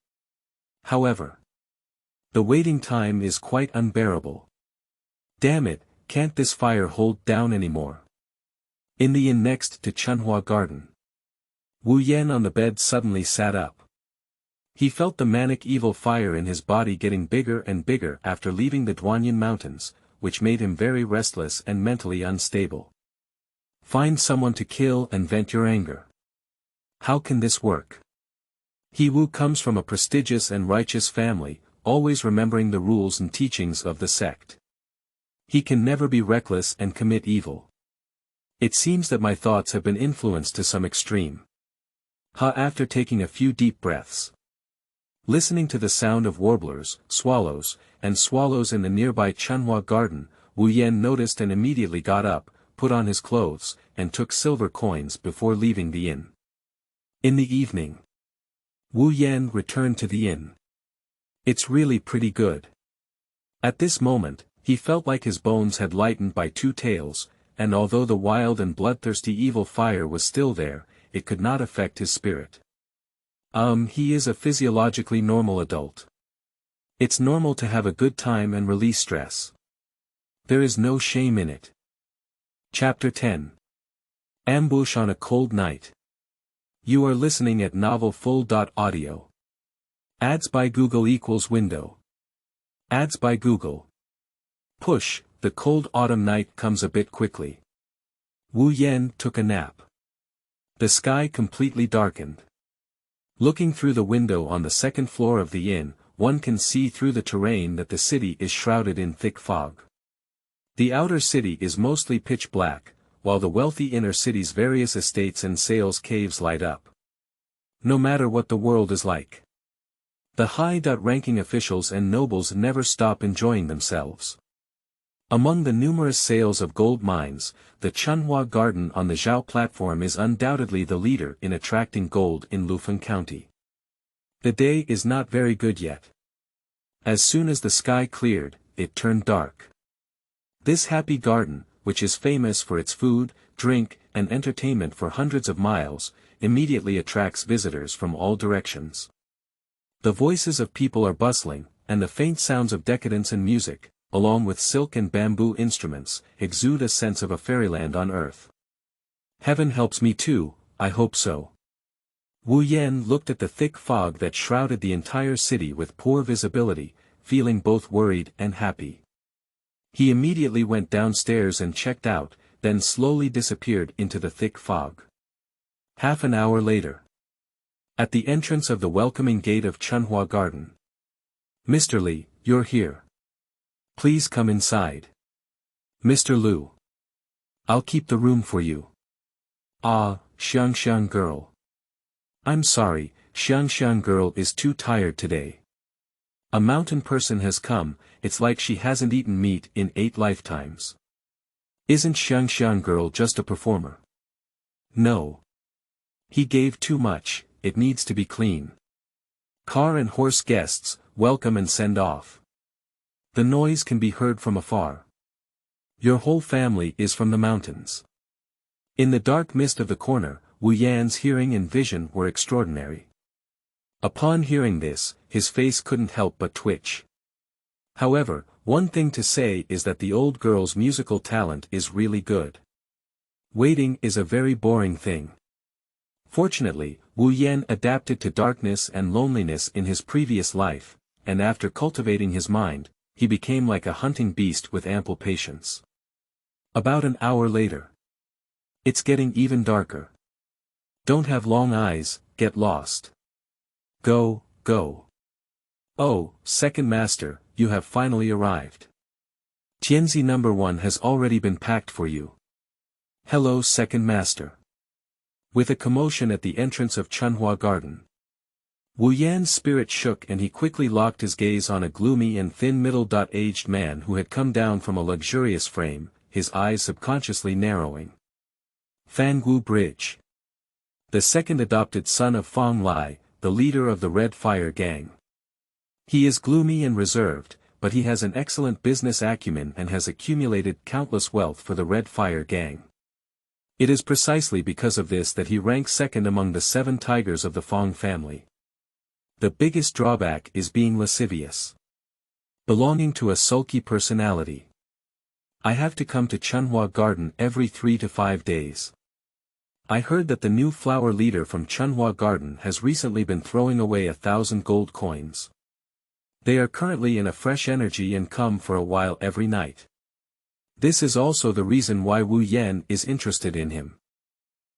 However, the waiting time is quite unbearable. Damn it, can't this fire hold down anymore? In the inn next to Chunhua Garden, Wu Yan on the bed suddenly sat up. He felt the manic evil fire in his body getting bigger and bigger after leaving the Duanyin Mountains, which made him very restless and mentally unstable. Find someone to kill and vent your anger. How can this work? He Wu comes from a prestigious and righteous family, always remembering the rules and teachings of the sect. He can never be reckless and commit evil. It seems that my thoughts have been influenced to some extreme. After taking a few deep breaths, listening to the sound of warblers, swallows, and swallows in the nearby Chunhua Garden, Wu Yan noticed and immediately got up, put on his clothes, and took silver coins before leaving the inn. In the evening, Wu Yan returned to the inn. It's really pretty good. At this moment, he felt like his bones had lightened by 2 taels, and although the wild and bloodthirsty evil fire was still there, it could not affect his spirit. He is a physiologically normal adult. It's normal to have a good time and release stress. There is no shame in it. Chapter 10. Ambush on a Cold Night. You are listening at novelfull.audio. Ads by Google equals window. Ads by Google. Push, the cold autumn night comes a bit quickly. Wu Yan took a nap. The sky completely darkened. Looking through the window on the second floor of the inn, one can see through the terrain that the city is shrouded in thick fog. The outer city is mostly pitch black, while the wealthy inner city's various estates and sales caves light up. No matter what the world is like, the high-ranking officials and nobles never stop enjoying themselves. Among the numerous sales of gold mines, the Chunhua Garden on the Zhao platform is undoubtedly the leader in attracting gold in Lufeng County. The day is not very good yet. As soon as the sky cleared, it turned dark. This happy garden, which is famous for its food, drink, and entertainment for hundreds of miles, immediately attracts visitors from all directions. The voices of people are bustling, and the faint sounds of decadence and music, along with silk and bamboo instruments, exude a sense of a fairyland on earth. Heaven helps me too, I hope so. Wu Yan looked at the thick fog that shrouded the entire city with poor visibility, feeling both worried and happy. He immediately went downstairs and checked out, then slowly disappeared into the thick fog. Half an hour later, at the entrance of the welcoming gate of Chunhua Garden. Mr. Li, you're here. Please come inside. Mr. Liu. I'll keep the room for you. Xiang girl. I'm sorry, Xiang girl is too tired today. A mountain person has come, it's like she hasn't eaten meat in 8 lifetimes. Isn't Xiang girl just a performer? No. He gave too much, it needs to be clean. Car and horse guests, welcome and send off. The noise can be heard from afar. Your whole family is from the mountains. In the dark mist of the corner, Wu Yan's hearing and vision were extraordinary. Upon hearing this, his face couldn't help but twitch. However, one thing to say is that the old girl's musical talent is really good. Waiting is a very boring thing. Fortunately, Wu Yan adapted to darkness and loneliness in his previous life, and after cultivating his mind, he became like a hunting beast with ample patience. About an hour later. It's getting even darker. Don't have long eyes, get lost. Go, go. Oh, second master, you have finally arrived. Tianzi number 1 has already been packed for you. Hello second master. With a commotion at the entrance of Chunhua Garden, Wu Yan's spirit shook and he quickly locked his gaze on a gloomy and thin middle-aged man who had come down from a luxurious frame, his eyes subconsciously narrowing. Fangu Bridge. The second adopted son of Fang Lai, the leader of the Red Fire Gang. He is gloomy and reserved, but he has an excellent business acumen and has accumulated countless wealth for the Red Fire Gang. It is precisely because of this that he ranks second among the 7 tigers of the Fong family. The biggest drawback is being lascivious. Belonging to a sulky personality. I have to come to Chunhua Garden every 3 to 5 days. I heard that the new flower leader from Chunhua Garden has recently been throwing away 1,000 gold coins. They are currently in a fresh energy and come for a while every night. This is also the reason why Wu Yan is interested in him.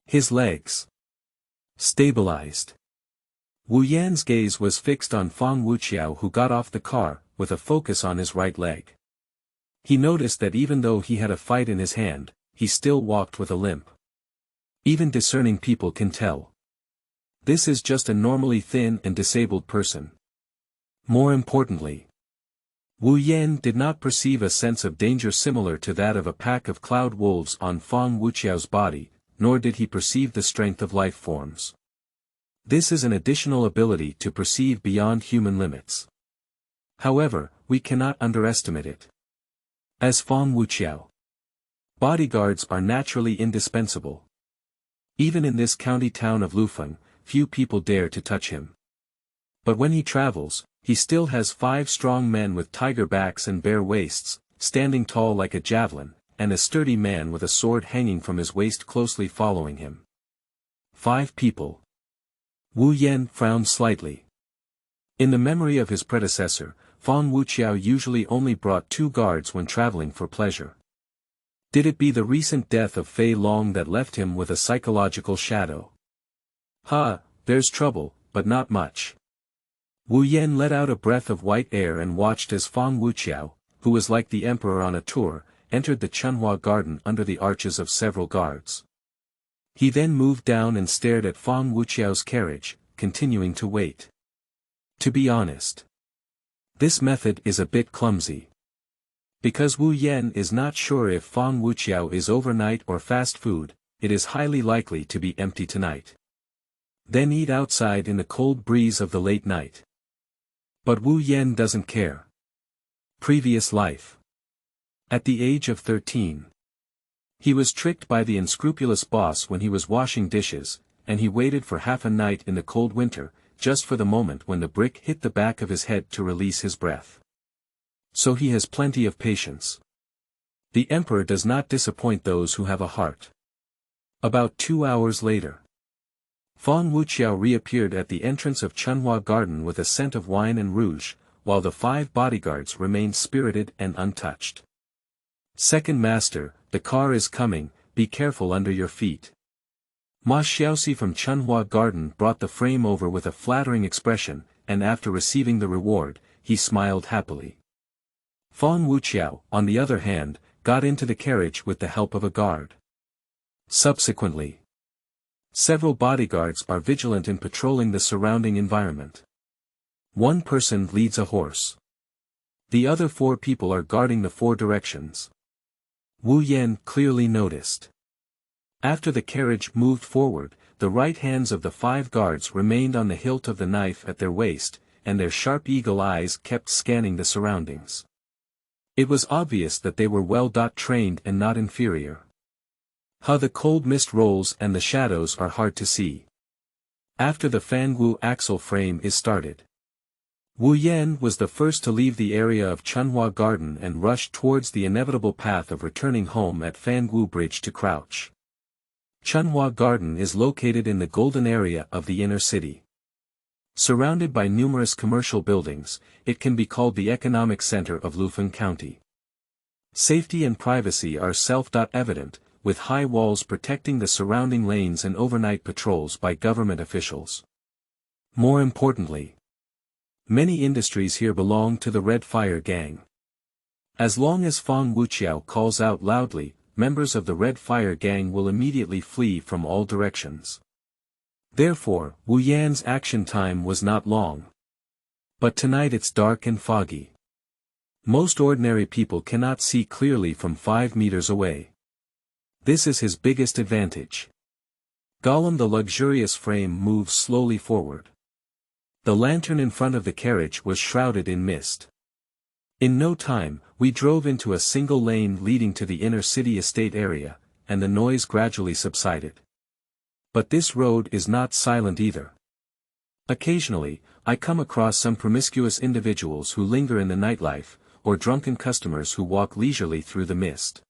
His legs. Stabilized. Wu Yan's gaze was fixed on Fang Wuqiao, who got off the car, with a focus on his right leg. He noticed that even though he had a fight in his hand, he still walked with a limp. Even discerning people can tell. This is just a normally thin and disabled person. More importantly, Wu Yan did not perceive a sense of danger similar to that of a pack of cloud wolves on Fang Wuqiao's body, nor did he perceive the strength of life forms. This is an additional ability to perceive beyond human limits. However, we cannot underestimate it. As Fang Wuqiao, bodyguards are naturally indispensable. Even in this county town of Lufeng, few people dare to touch him. But when he travels, he still has 5 strong men with tiger backs and bare waists, standing tall like a javelin, and a sturdy man with a sword hanging from his waist closely following him. 5 people. Wu Yan frowned slightly. In the memory of his predecessor, Fang Wuqiao usually only brought 2 guards when traveling for pleasure. Did it be the recent death of Fei Long that left him with a psychological shadow? There's trouble, but not much. Wu Yan let out a breath of white air and watched as Fang Wuqiao, who was like the emperor on a tour, entered the Chunhua Garden under the arches of several guards. He then moved down and stared at Fang Wuqiao's carriage, continuing to wait. To be honest, this method is a bit clumsy. Because Wu Yan is not sure if Fang Wuqiao is overnight or fast food, it is highly likely to be empty tonight. Then eat outside in the cold breeze of the late night. But Wu Yan doesn't care. Previous life. At the age of 13. He was tricked by the unscrupulous boss when he was washing dishes, and he waited for half a night in the cold winter, just for the moment when the brick hit the back of his head to release his breath. So he has plenty of patience. The emperor does not disappoint those who have a heart. About 2 hours later, Fang Wuqiao reappeared at the entrance of Chunhua Garden with a scent of wine and rouge, while the 5 bodyguards remained spirited and untouched. Second master, the car is coming, be careful under your feet. Ma Xiaoxi from Chunhua Garden brought the frame over with a flattering expression, and after receiving the reward, he smiled happily. Fang Wuqiao, on the other hand, got into the carriage with the help of a guard. Subsequently, several bodyguards are vigilant in patrolling the surrounding environment. 1 person leads a horse. The other 4 people are guarding the 4 directions. Wu Yan clearly noticed. After the carriage moved forward, the right hands of the 5 guards remained on the hilt of the knife at their waist, and their sharp eagle eyes kept scanning the surroundings. It was obvious that they were well trained and not inferior. How the cold mist rolls and the shadows are hard to see. After the Fangwu axle frame is started, Wu Yan was the first to leave the area of Chunhua Garden and rush towards the inevitable path of returning home at Fangwu Bridge to crouch. Chunhua Garden is located in the golden area of the inner city. Surrounded by numerous commercial buildings, it can be called the economic center of Lufeng County. Safety and privacy are self-evident, with high walls protecting the surrounding lanes and overnight patrols by government officials. More importantly, many industries here belong to the Red Fire Gang. As long as Fang Wuqiao calls out loudly, members of the Red Fire Gang will immediately flee from all directions. Therefore, Wu Yan's action time was not long. But tonight it's dark and foggy. Most ordinary people cannot see clearly from 5 meters away. This is his biggest advantage. Gollum, the luxurious frame, moves slowly forward. The lantern in front of the carriage was shrouded in mist. In no time, we drove into a single lane leading to the inner city estate area, and the noise gradually subsided. But this road is not silent either. Occasionally, I come across some promiscuous individuals who linger in the nightlife, or drunken customers who walk leisurely through the mist.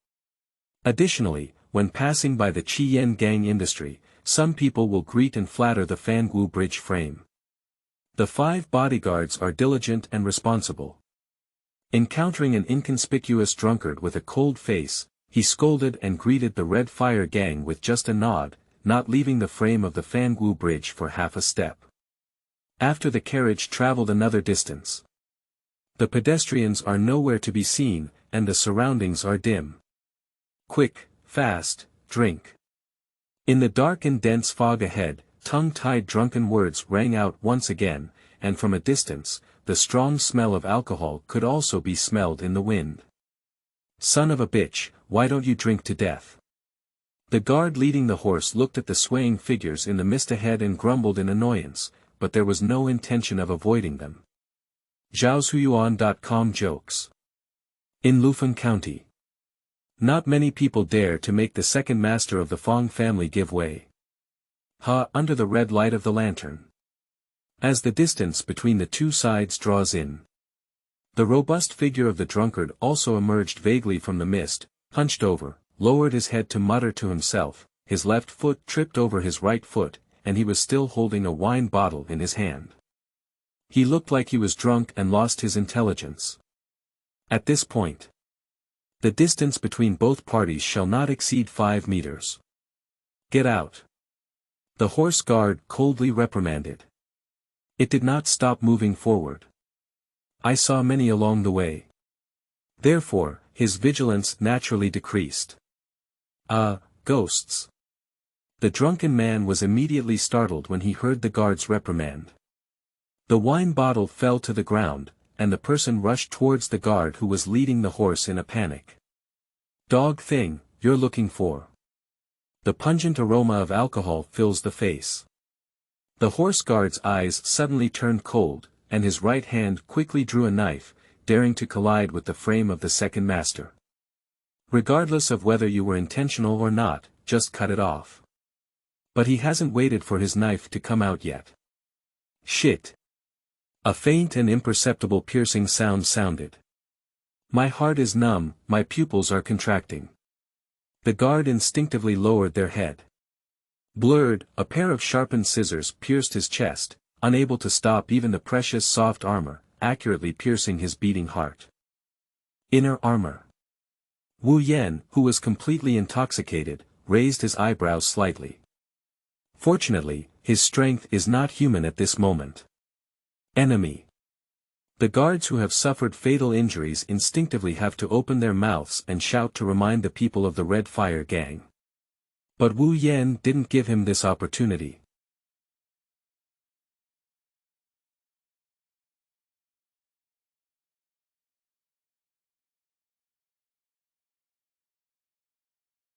Additionally, when passing by the Cheyenne gang industry, some people will greet and flatter the Fangu bridge frame. The 5 bodyguards are diligent and responsible. Encountering an inconspicuous drunkard with a cold face, he scolded and greeted the Red Fire gang with just a nod, not leaving the frame of the Fangu bridge for half a step. After the carriage traveled another distance, the pedestrians are nowhere to be seen, and the surroundings are dim. Quick, fast, drink. In the dark and dense fog ahead, tongue-tied drunken words rang out once again, and from a distance, the strong smell of alcohol could also be smelled in the wind. Son of a bitch, why don't you drink to death? The guard leading the horse looked at the swaying figures in the mist ahead and grumbled in annoyance, but there was no intention of avoiding them. Zhaoshuyuan.com jokes. In Lufeng County, not many people dare to make the second master of the Fong family give way. Under the red light of the lantern. As the distance between the two sides draws in, the robust figure of the drunkard also emerged vaguely from the mist, hunched over, lowered his head to mutter to himself, his left foot tripped over his right foot, and he was still holding a wine bottle in his hand. He looked like he was drunk and lost his intelligence. At this point, the distance between both parties shall not exceed 5 meters. Get out. The horse guard coldly reprimanded. It did not stop moving forward. I saw many along the way. Therefore, his vigilance naturally decreased. Ghosts. The drunken man was immediately startled when he heard the guard's reprimand. The wine bottle fell to the ground, and the person rushed towards the guard who was leading the horse in a panic. Dog thing, you're looking for. The pungent aroma of alcohol fills the face. The horse guard's eyes suddenly turned cold, and his right hand quickly drew a knife, daring to collide with the frame of the second master. Regardless of whether you were intentional or not, just cut it off. But he hasn't waited for his knife to come out yet. Shit. A faint and imperceptible piercing sound sounded. My heart is numb, my pupils are contracting. The guard instinctively lowered their head. Blurred, a pair of sharpened scissors pierced his chest, unable to stop even the precious soft armor, accurately piercing his beating heart. Inner armor. Wu Yan, who was completely intoxicated, raised his eyebrows slightly. Fortunately, his strength is not human at this moment. Enemy. The guards who have suffered fatal injuries instinctively have to open their mouths and shout to remind the people of the Red Fire gang. But Wu Yan didn't give him this opportunity.